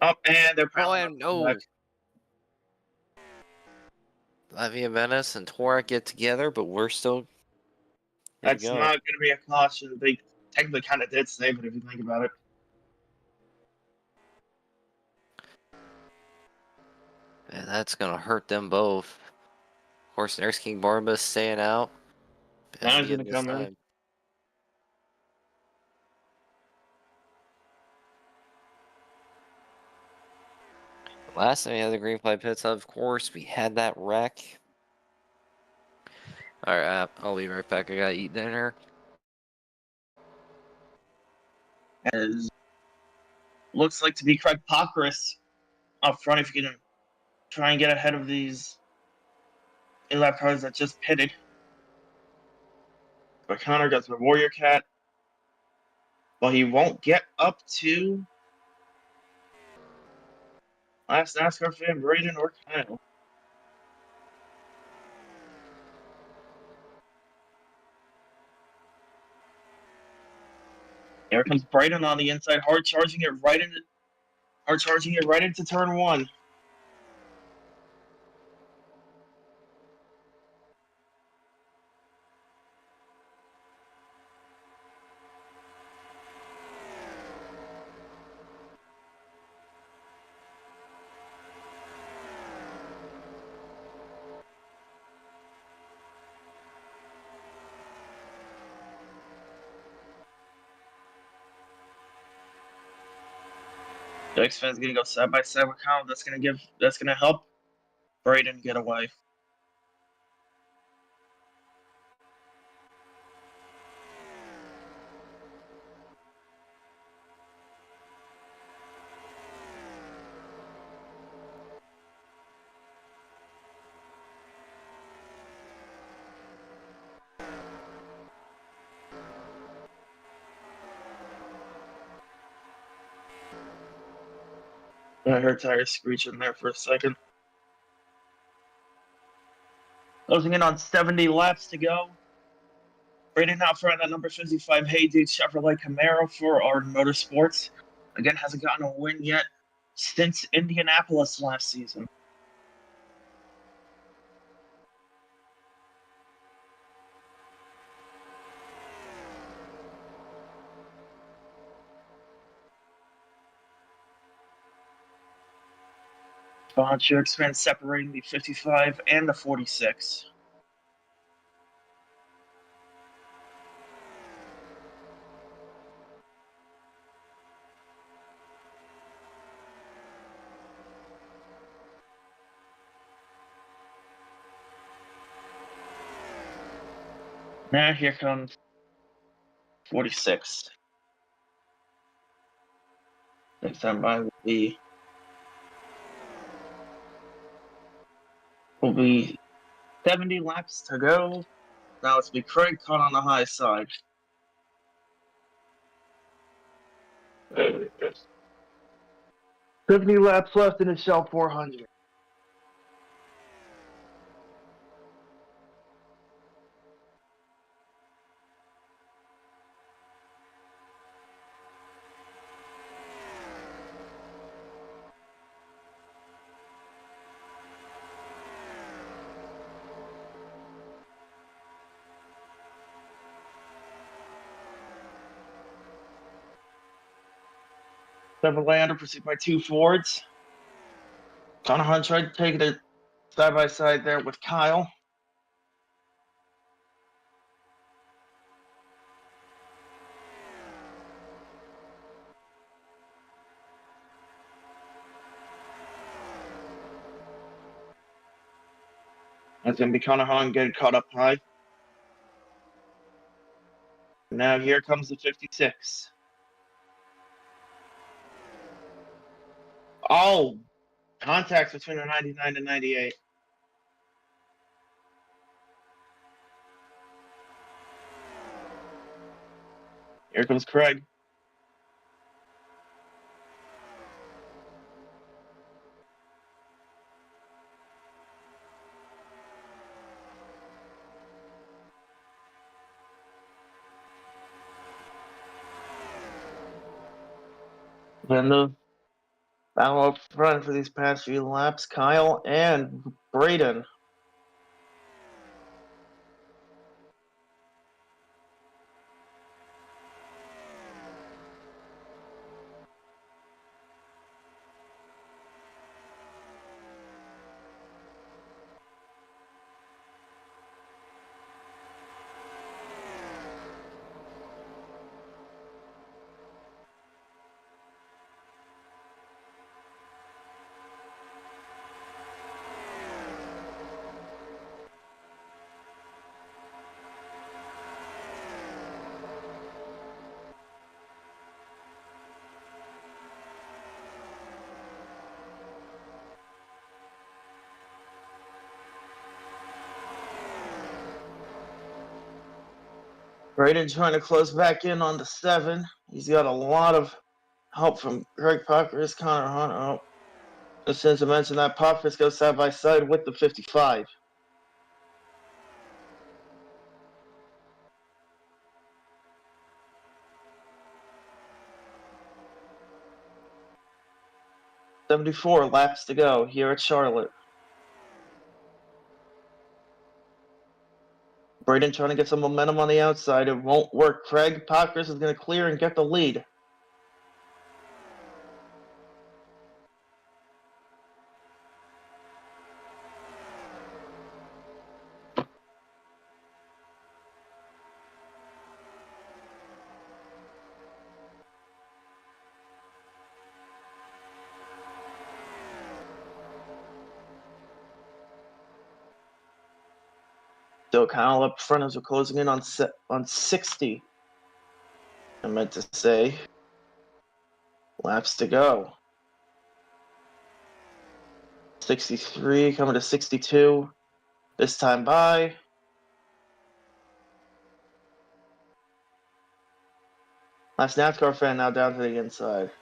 Oh, and they're Oh, piling and up no! back. Lavia Menace and Torak get together, but we're still good to That's go. not going to be a caution. They technically kind of did save it if you think about it. And that's gonna hurt them both. Of course, there's King Barnabas staying out. Now At he's the going end to this come in. time. Last time we had the green flag pits, of course, we had that wreck. Alright, I'll be right back. I gotta eat dinner. As looks like to be Craig Popris up front if you can try and get ahead of these lap cars that just pitted. But Connor goes with Warrior Cat. Well, he won't get up to last NASCAR fan, Brayden or Kyle. Here comes Brayden on the inside, hard charging it right into turn one. The X fan's gonna go side by side with Kyle. That's gonna help Brayden get away. I heard tires screeching there for a second. Closing in on 70 laps to go. Brayden out front at number 55, Hey Dude Chevrolet Camaro for our Motorsports. Again, hasn't gotten a win yet since Indianapolis last season. Bonchuk span separating the 55 and the 46. Now here comes 46. Next time by will be 70 laps to go. Now it's be Craig caught on the high side. 70 laps left in the Shell 400. Seven Lander pursued by two Fords. Connor Hunt tried to take it side by side there with Kyle. That's going to be Connor Hunt getting caught up high. Now here comes the 56. Oh, contacts between the 99 and 98. Here comes Craig. Then the battle up front for these past few laps, Kyle and Braden. Braden trying to close back in on the 7. He's got a lot of help from Greg Pockris, Connor Hunt. Oh, just since I mentioned that, Pockris goes side by side with the 55. $74 laps to go here at Charlotte. Braden trying to get some momentum on the outside. It won't work. Craig Pockris is going to clear and get the lead. Still Kyle up front as we're closing in on 60. I meant to say. Laps to go. 63 coming to 62. This time by. Last NASCAR fan now down to the inside.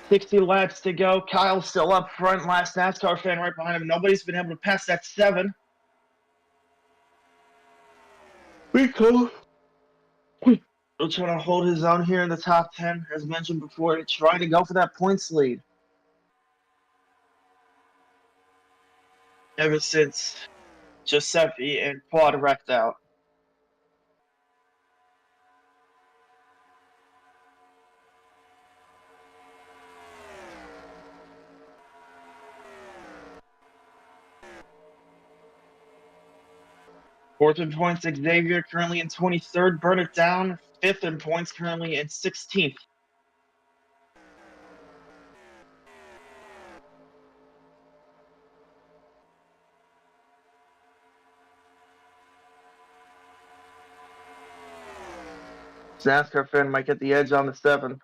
60 laps to go. Kyle's still up front. Last NASCAR fan right behind him. Nobody's been able to pass that 7. Rico still trying to hold his own here in the top 10, as mentioned before, trying to go for that points lead. Ever since Giuseppe and Quad wrecked out. Fourth in points, Xavier currently in 23rd. Burn it down. Fifth in points, currently in 16th. NASCAR fan might get the edge on the 7.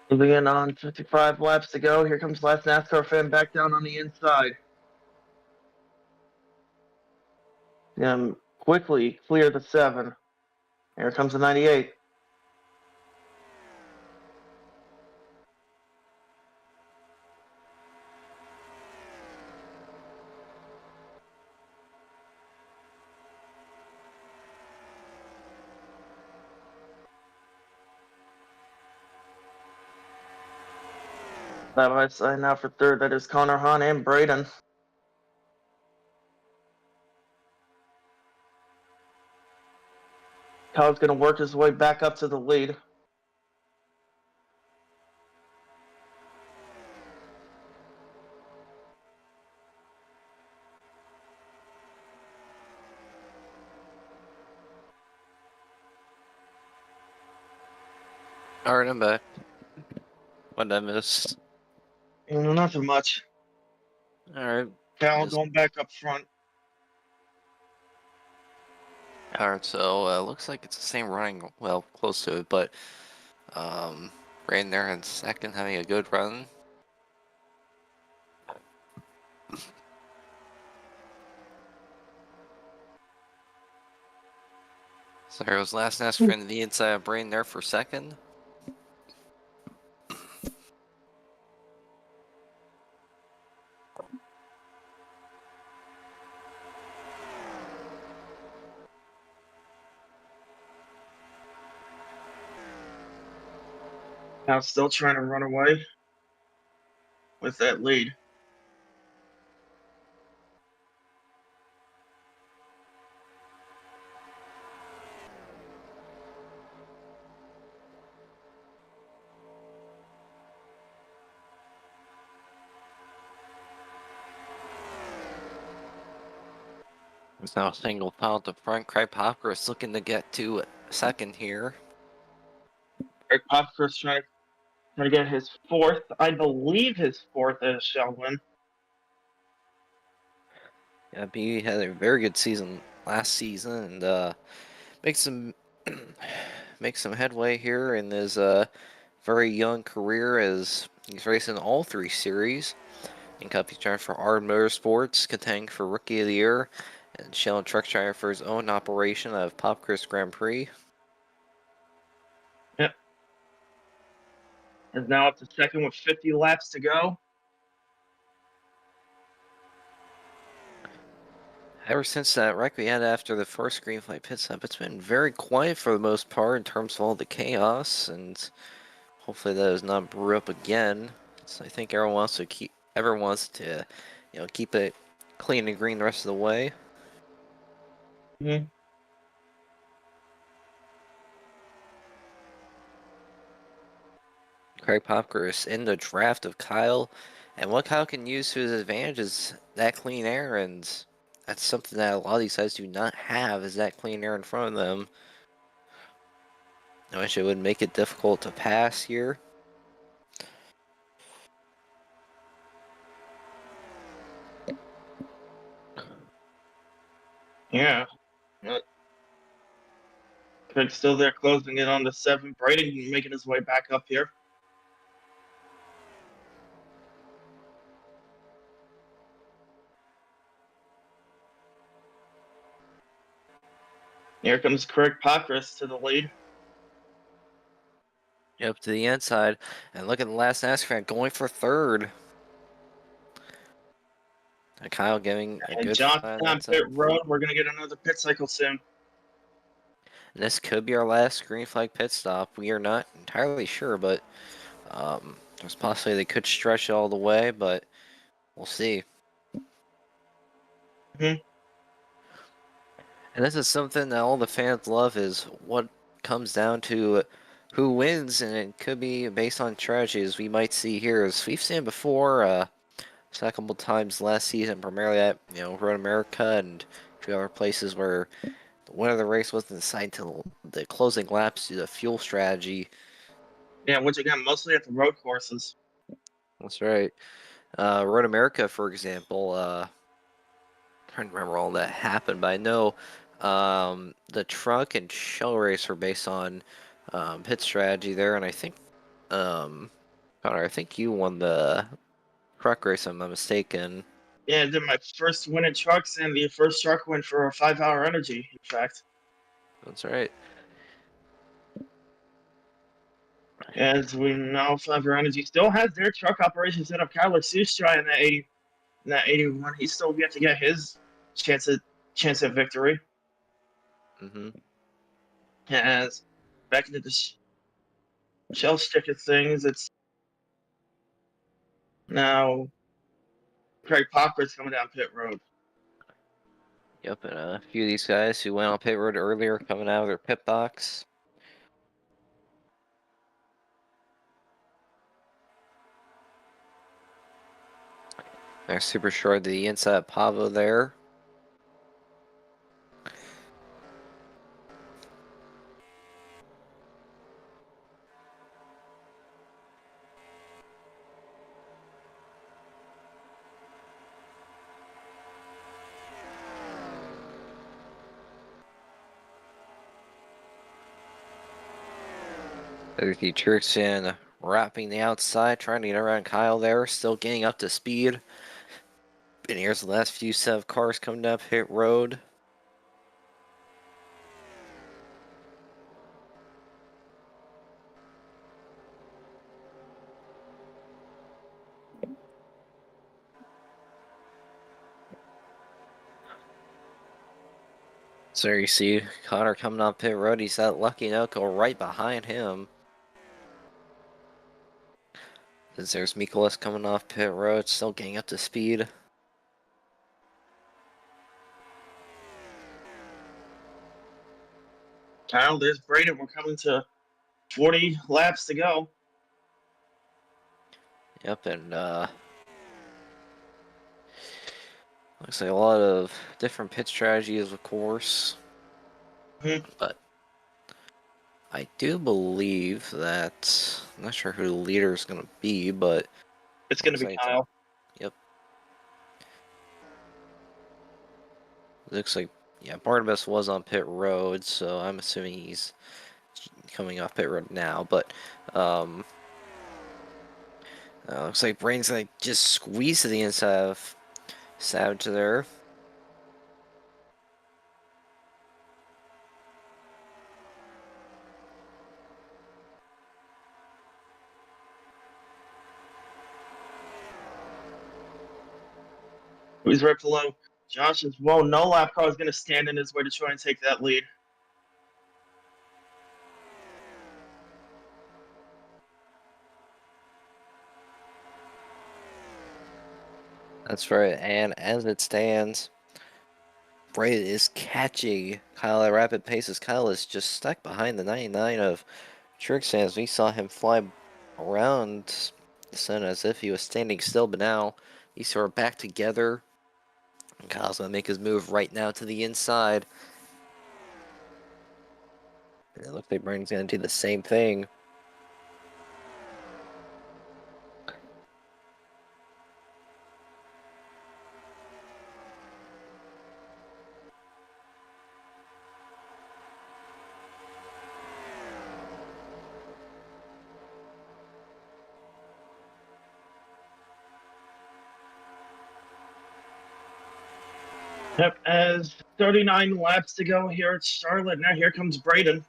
Moving in on 55 laps to go. Here comes last NASCAR fan back down on the inside. Quickly clear the 7. Here comes the 98. Side by side now for third. That is Connor Hahn and Braden. Kyle's going to work his way back up to the lead. All right, I'm back. What did I miss? Not too much. All right. Kyle going back up front. All right, so looks like it's the same running, well, close to it, but right in there in second, having a good run. So there was last nest friend the inside of Brain there for second. Now still trying to run away with that lead. There's now a single foul at the front. Craig Popker is looking to get to second here. Eric Popker's trying to get his 4th. I believe his 4th as Sheldon. Yeah, he had a very good season last season and makes some makes some headway here in his very young career as he's racing all 3 series. In Cup, he's trying for Ard Motorsports, contending for Rookie of the Year, and Sheldon Truck trying for his own operation of Popcris Grand Prix. Yep. Is now up to second with 50 laps to go. Ever since that wreck we had after the first green flag pit stop, it's been very quiet for the most part in terms of all the chaos, and hopefully that does not brew up again. So I think everyone wants to keep it clean and green the rest of the way. Mm-hmm. Craig Popker is in the draft of Kyle And what Kyle can use to his advantage is that clean air, and that's something that a lot of these guys do not have, is that clean air in front of them. Which it would make it difficult to pass here. Yeah. Craig's still there, closing in on the 7. Brady making his way back up here. Here comes Craig Pockris to the lead. Up to the inside, and look at the last NASCAR going for third. And Kyle giving a And good John's fight on on that pit side. road. We're gonna get another pit cycle soon. And this could be our last green flag pit stop. We are not entirely sure, but there's possibly they could stretch it all the way, but we'll see. Mm-hmm. And this is something that all the fans love, is what comes down to who wins, and it could be based on strategies. We might see here, as we've seen before, a couple times last season, primarily at Road America and a few other places where the winner of the race wasn't decided until the closing laps due to fuel strategy. Yeah, which again, mostly at the road courses. That's right. Road America, for example, trying to remember all that happened, but I know the truck and shell race were based on pit strategy there, and I think, Connor, I think you won the truck race, if I'm not mistaken. Yeah, I did my first win in trucks and the first truck win for a 5-hour energy, in fact. That's right. As we know, 5-hour energy still has their truck operation set up. Kyler Sustra in that 81. He's still yet to get his chance at victory. Mm-hmm. As back into the shell sticker things, it's now Craig Popper's coming down pit road. Yep, and a few of these guys who went on pit road earlier coming out of their pit box. They're super short to the inside of Pavo there. There's the Turkson wrapping the outside, trying to get around Kyle there, still getting up to speed. And here's the last few set of cars coming down pit road. So you see Connor coming on pit road. He's that lucky enough to go right behind him. As there's Mikolas coming off pit road, still getting up to speed. Kyle, there's Braden. We're coming to 40 laps to go. Yep, and looks like a lot of different pit strategies, of course. Mhm. But I do believe that, I'm not sure who the leader is going to be, but It's going to be Kyle. Yep. Looks like, yeah, Barnabas was on pit road, so I'm assuming he's coming off pit road now. But looks like Brain's gonna just squeeze to the inside of Savage there. Who's right below Josh as well. No lap car is going to stand in his way to try and take that lead. That's right, and as it stands, Bray is catching Kyle at rapid paces. Kyle is just stuck behind the 99 of Trixan as we saw him fly around Senna as if he was standing still, but now these two are back together. And Kyle's going to make his move right now to the inside. And it looks like Brandon's going to do the same thing. Yep, as 39 laps to go here at Charlotte. Now here comes Braden.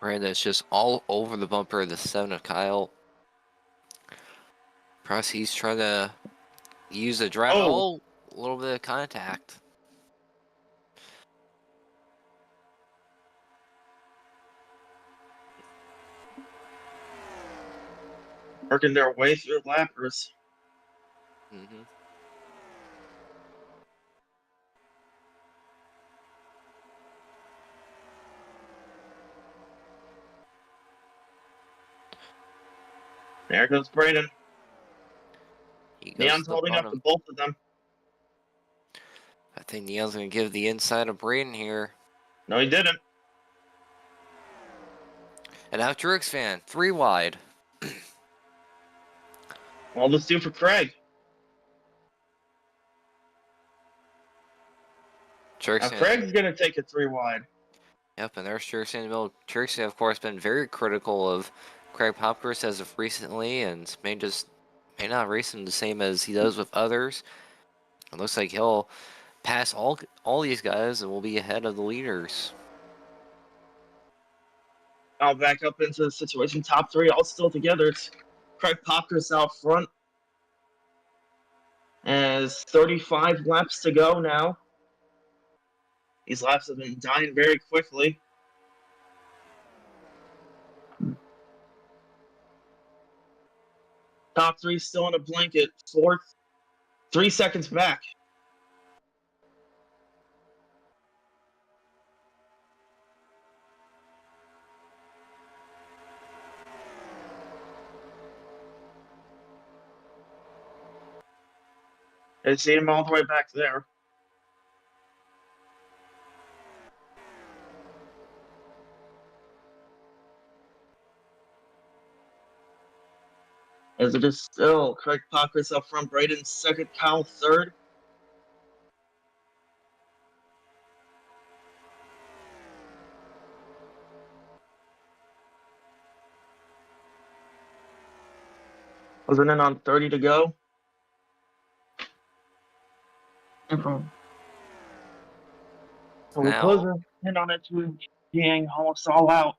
Brandon's just all over the bumper of the 7 of Kyle. Plus, he's trying to use the drive. Oh, a little bit of contact. Working their way through lappers. Mm-hmm. There goes Braden. Neon's holding up to both of them. I think Neon's going to give the inside of Braden here. No, he didn't. And now Truex fan, 3 wide. Well, let's do for Craig. Craig's going to take it 3 wide. Yep, and there's Truex in the middle. Truex, of course, been very critical of Craig Popkers as of recently, and may not race him the same as he does with others. It looks like he'll pass all these guys and will be ahead of the leaders. I'll back up into the situation. Top 3 all still together. It's Craig Popkers out front. As 35 laps to go now. These laps have been dying very quickly. Top 3 still in a blanket. 4th, 3 seconds back. I see him all the way back there. As it is still Craig Popkers up front, Braden second, Kyle third. Closing in on 30 to go. So we're closing in on it to being almost all out.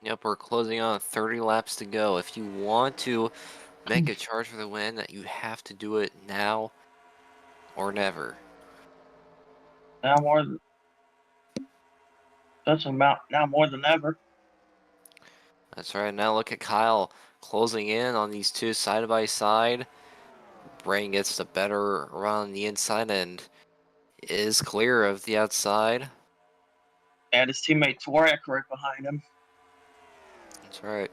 Yep, we're closing on 30 laps to go. If you want to make a charge for the win, that you have to do it now or never. Now more than ever. That's right. Now look at Kyle closing in on these two side by side. Brain gets the better run on the inside and is clear of the outside. And his teammate Twarek right behind him. That's right.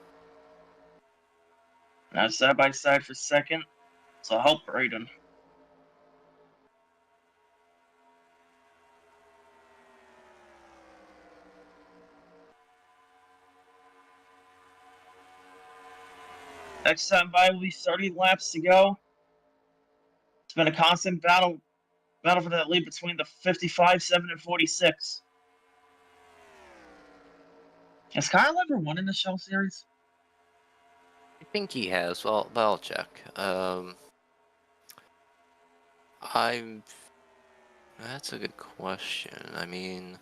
Now side by side for second. So help Braden. Next time by will be 30 laps to go. It's been a constant battle for that lead between the 55, 7, and 46. Has Kyle ever won in the Shell Series? I think he has. Well, but I'll check. That's a good question. I mean,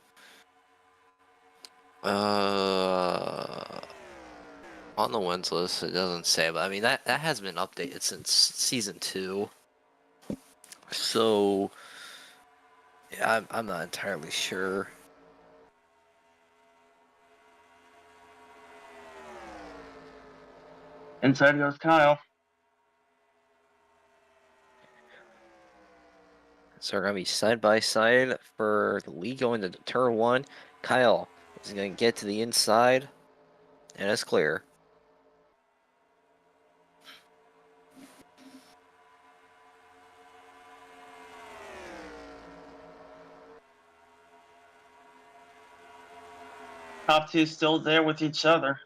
on the wins list it doesn't say, but I mean that has been updated since season 2. So yeah, I'm not entirely sure. Inside goes Kyle. So we're gonna be side by side for the lead going to turn 1. Kyle is going to get to the inside, and it's clear. Top two still there with each other.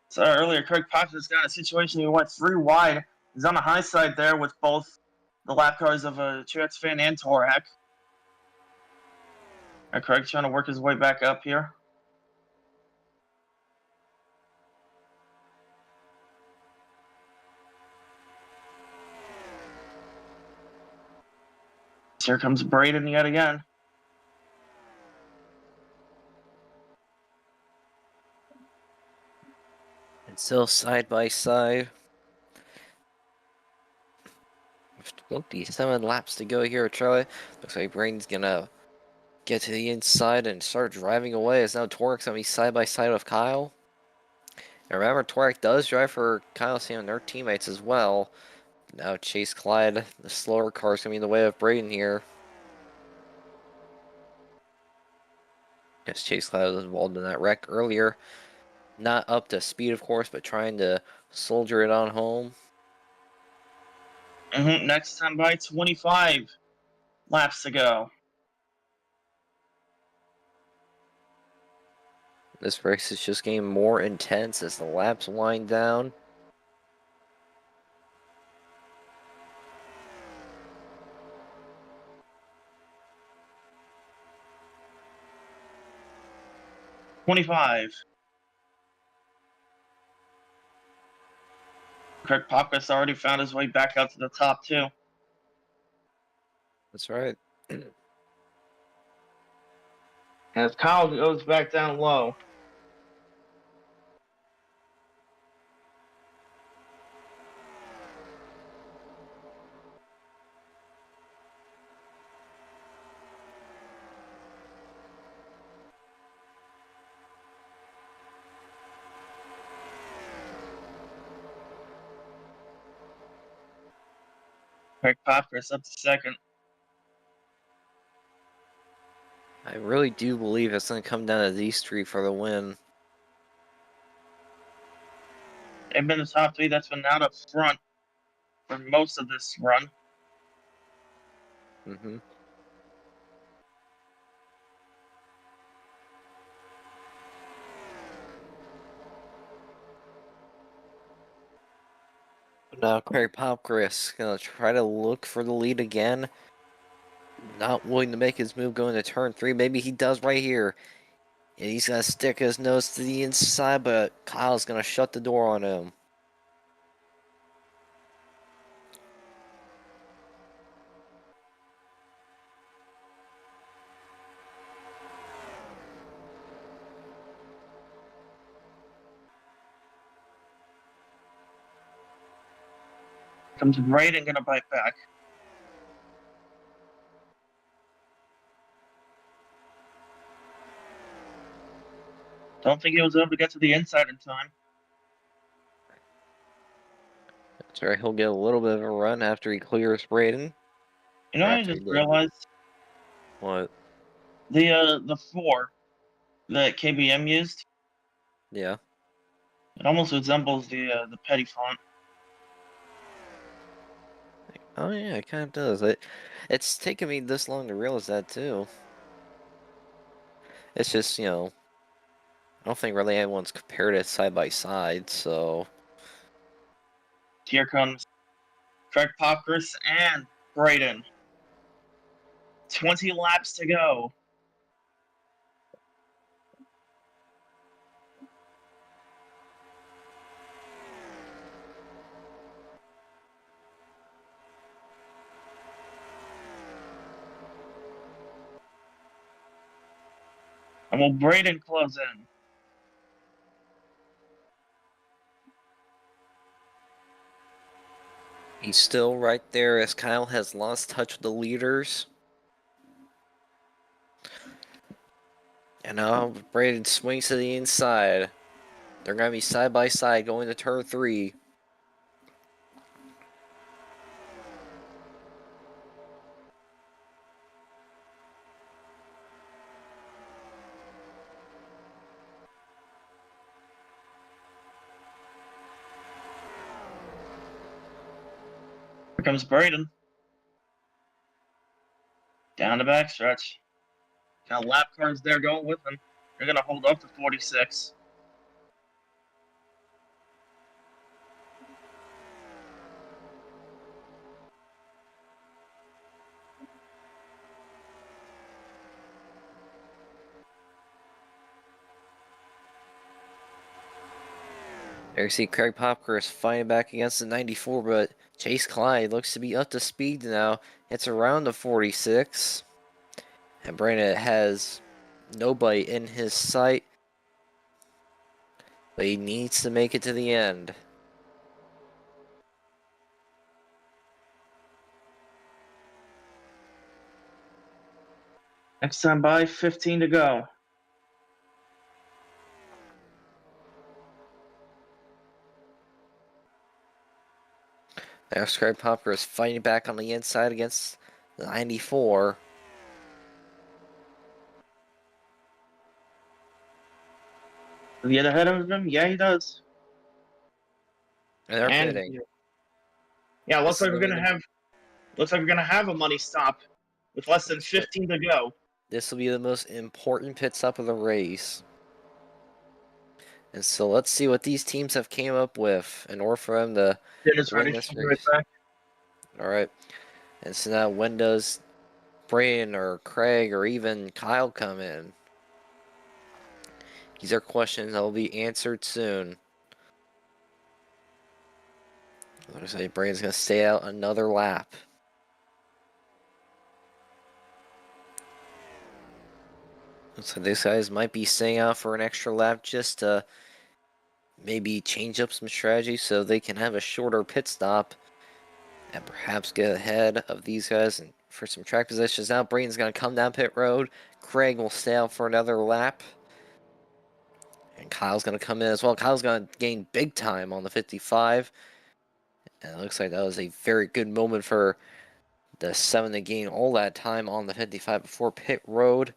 So earlier, Craig Popkins got a situation. He went 3 wide. He's on the high side there with both the lap cars of Truex Fan and Torak. Craig's trying to work his way back up here. Here comes Braden yet again. And still side by side. 27 laps to go here, Charlie. Looks like Braden's gonna get to the inside and start driving away, as now Torek's gonna be side by side with Kyle. And remember, Torek does drive for Kyle and their teammates as well. Now Chase Clyde, the slower car, is gonna be in the way of Braden here. Yes, Chase Clyde was involved in that wreck earlier. Not up to speed, of course, but trying to soldier it on home. Next time by 25 laps to go. This race is just getting more intense as the laps wind down. '25. Craig Popkins already found his way back out to the top two. That's right. As Kyle goes back down low. Craig Popkins up to second. I really do believe it's going to come down to these three for the win. They've been the top three that's been out up front for most of this run. Now Craig Popkins going to try to look for the lead again. Not willing to make his move going to turn 3. Maybe he does right here. And he's going to stick his nose to the inside, but Kyle's going to shut the door on him. Comes right and gonna bite back. Don't think he was able to get to the inside in time. That's right, he'll get a little bit of a run after he clears Braden. You know what I just realized? What? The 4 that KBM used. Yeah. It almost resembles the petty font. Oh yeah, it kind of does. It's taken me this long to realize that too. It's just, you know, I don't think really anyone's compared it side by side, so. Here comes Craig Popkins and Braden. 20 laps to go. And will Braden close in? He's still right there as Kyle has lost touch with the leaders. And now Braden swings to the inside. They're going to be side by side going to turn 3. Here comes Braden. Down the backstretch. Got lap cars there going with him. They're going to hold up to 46. There you see Craig Popker fighting back against the 94, but Chase Clyde looks to be up to speed now. It's around the 46. And Brandon has nobody in his sight. But he needs to make it to the end. Next time by, 15 to go. There's Craig Popker fighting back on the inside against the 94. Does he get ahead of him? Yeah, he does. And they're pitting. Yeah, This is looks like we're gonna have a money stop with less than 15 to go. This will be the most important pit stop of the race. And so let's see what these teams have came up with in order for them to win this race. Alright. And so now when does Braden or Craig or even Kyle come in? These are questions that will be answered soon. Looks like Braden's going to stay out another lap. So these guys might be staying out for an extra lap just to maybe change up some strategy so they can have a shorter pit stop and perhaps get ahead of these guys and for some track positions. Now Braden's going to come down pit road. Craig will stay out for another lap. And Kyle's going to come in as well. Kyle's going to gain big time on the 55. And it looks like that was a very good moment for the 7 to gain all that time on the 55 before pit road.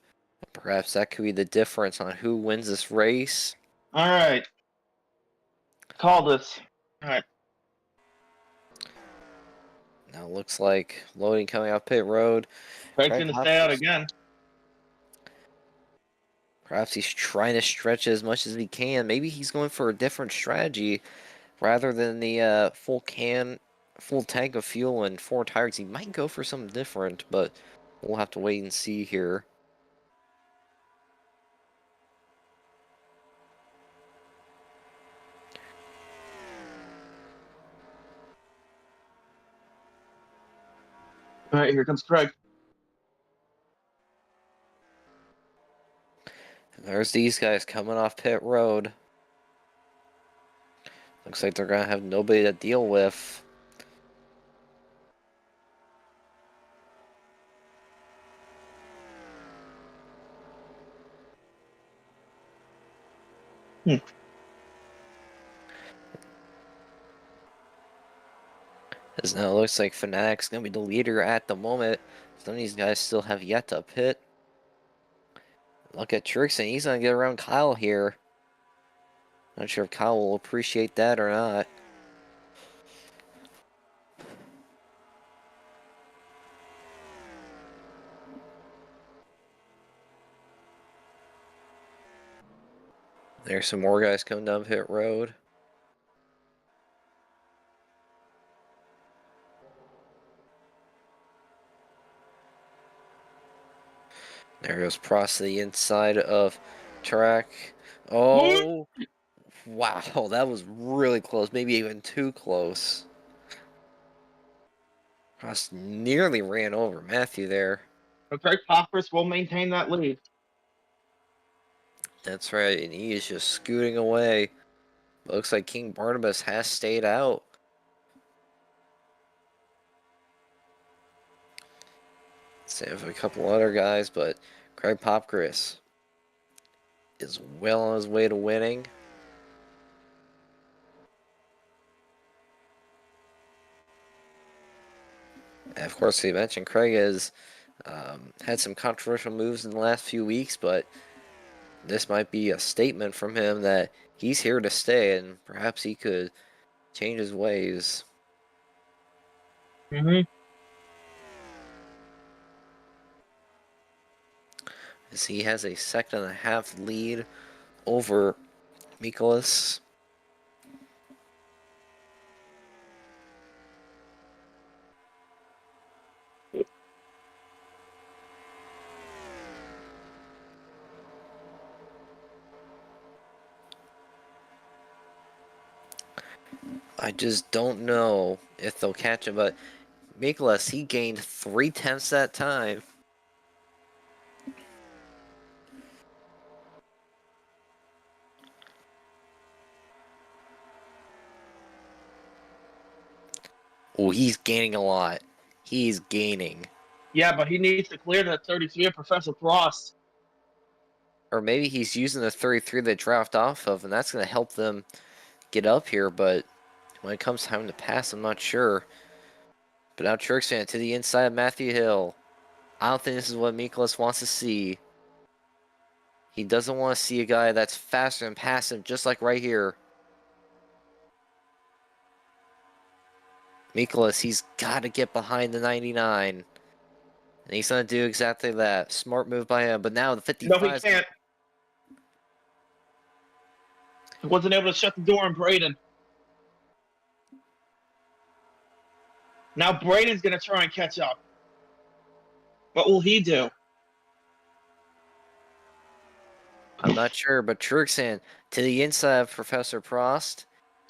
Perhaps that could be the difference on who wins this race. All right. Call this. All right. Now it looks like loading coming off pit road. Craig's going to stay out again. Perhaps he's trying to stretch as much as he can. Maybe he's going for a different strategy. Rather than the full tank of fuel and 4 tires, he might go for something different, but we'll have to wait and see here. All right, here comes Craig. There's these guys coming off pit road. Looks like they're going to have nobody to deal with. As now it looks like Fanatic's going to be the leader at the moment. Some of these guys still have yet to pit. Look at Trixon. He's going to get around Kyle here. Not sure if Kyle will appreciate that or not. There's some more guys coming down pit road. There goes Prost to the inside of track. Oh, wow, that was really close. Maybe even too close. Prost nearly ran over Matthew there. So Craig Poppers will maintain that lead. That's right, and he is just scooting away. Looks like King Barnabas has stayed out. Save a couple other guys, but Craig Popgris is well on his way to winning. And of course, we mentioned Craig has had some controversial moves in the last few weeks, but this might be a statement from him that he's here to stay and perhaps he could change his ways. Mm-hmm. As he has a 2.5 lead over Mikolas. I just don't know if they'll catch him, but Mikolas, he gained 0.3 that time. Oh, he's gaining a lot. He's gaining. Yeah, but he needs to clear that 33 of Professor Frost. Or maybe he's using the 33 they draft off of, and that's going to help them get up here, but when it comes time to pass, I'm not sure. But now Trixan to the inside of Matthew Hill. I don't think this is what Mikolas wants to see. He doesn't want to see a guy that's faster and pass him, just like right here. Mikolas, he's got to get behind the 99. And he's going to do exactly that. Smart move by him. But now the 55. No, he can't. He wasn't able to shut the door on Braden. Now Braden's going to try and catch up. What will he do? I'm not sure, but Trixan to the inside of Professor Frost.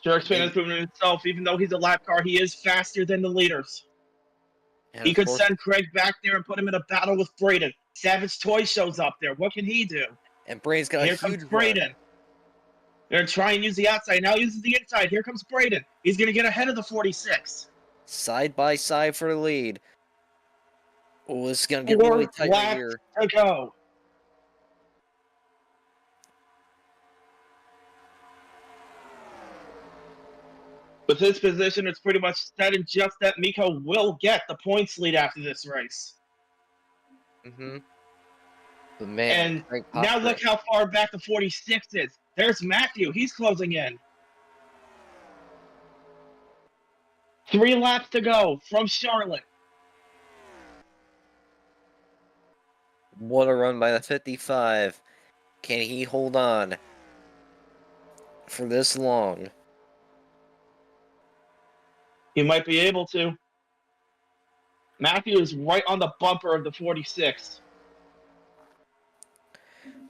Trixan has proven himself, even though he's a lap car, he is faster than the leaders. And He could course, send Craig back there and put him in a battle with Braden. Savage Toy shows up there. What can he do? and Braden's got Here a comes huge Braden. run. They're going to try and use the outside. Now uses the inside. Here comes Braden. He's going to get ahead of the 46. Side by side for the lead. Oh, this is going to get really tight right here. To go. With his position, it's pretty much set in just that Miko will get the points lead after this race. Mm-hmm. But man, And now look how far back the 46 is. There's Matthew. He's closing in. 3 laps to go from Charlotte. What a run by the 55. Can he hold on for this long? He might be able to. Matthew is right on the bumper of the 46.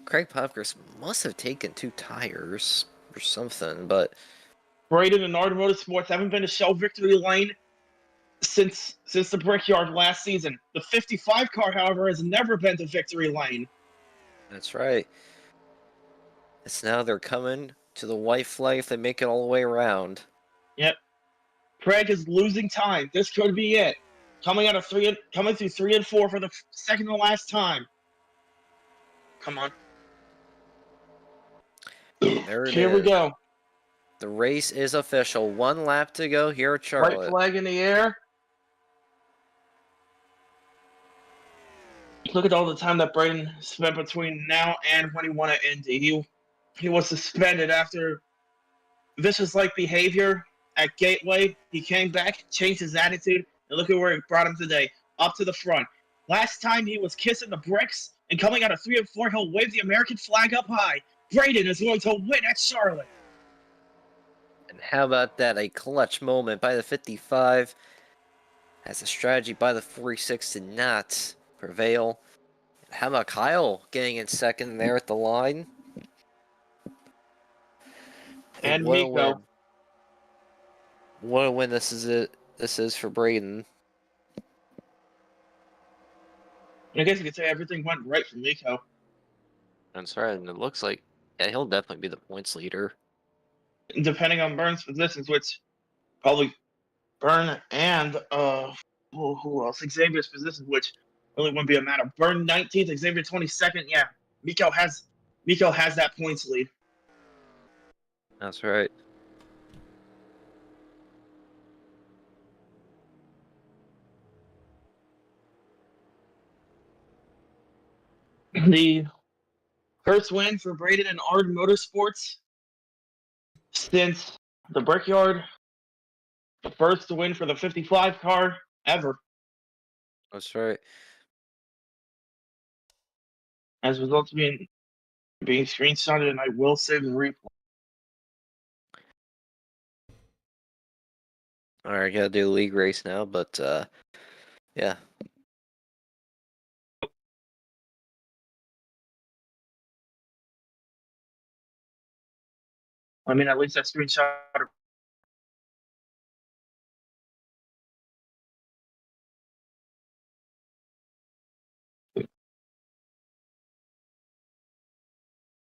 Craig Popkers must have taken 2 tires or something, but Braden and Ardent Motorsports haven't been to show victory lane since the Brickyard last season. The 55 car, however, has never been to victory lane. that's right. It's now they're coming to the white flag if they make it all the way around. Yep. Craig is losing time. This could be it. Coming through 3 and 4 for the second to last time. Come on. Here we go. The race is official. 1 lap to go here at Charlotte. White flag in the air. Look at all the time that Braden spent between now and when he won at Indy. He was suspended after vicious-like behavior at Gateway. He came back, changed his attitude, and look at where it brought him today, up to the front. Last time he was kissing the bricks, and coming out of 3 and 4, he'll wave the American flag up high. Braden is going to win at Charlotte. And how about that? A clutch moment by the 55 as a strategy by the 46 did not prevail. How about Kyle getting in second there at the line? And Miko. What a win this is for Braden. I guess you could say everything went right for Miko. That's right, and it looks like he'll definitely be the points leader. Depending on Burns' positions, which probably Burn and who else? Xavier's positions, which really wouldn't be a matter. Burn 19th, Xavier 22nd. Yeah, Miko has that points lead. That's right. The first win for Braden and Ard Motorsports since the Brickyard. The first win for the 55 car ever. That's right. As results being screenshotted, and I will save the replay. All right, gotta do the league race now, but yeah. I mean, at least I screenshot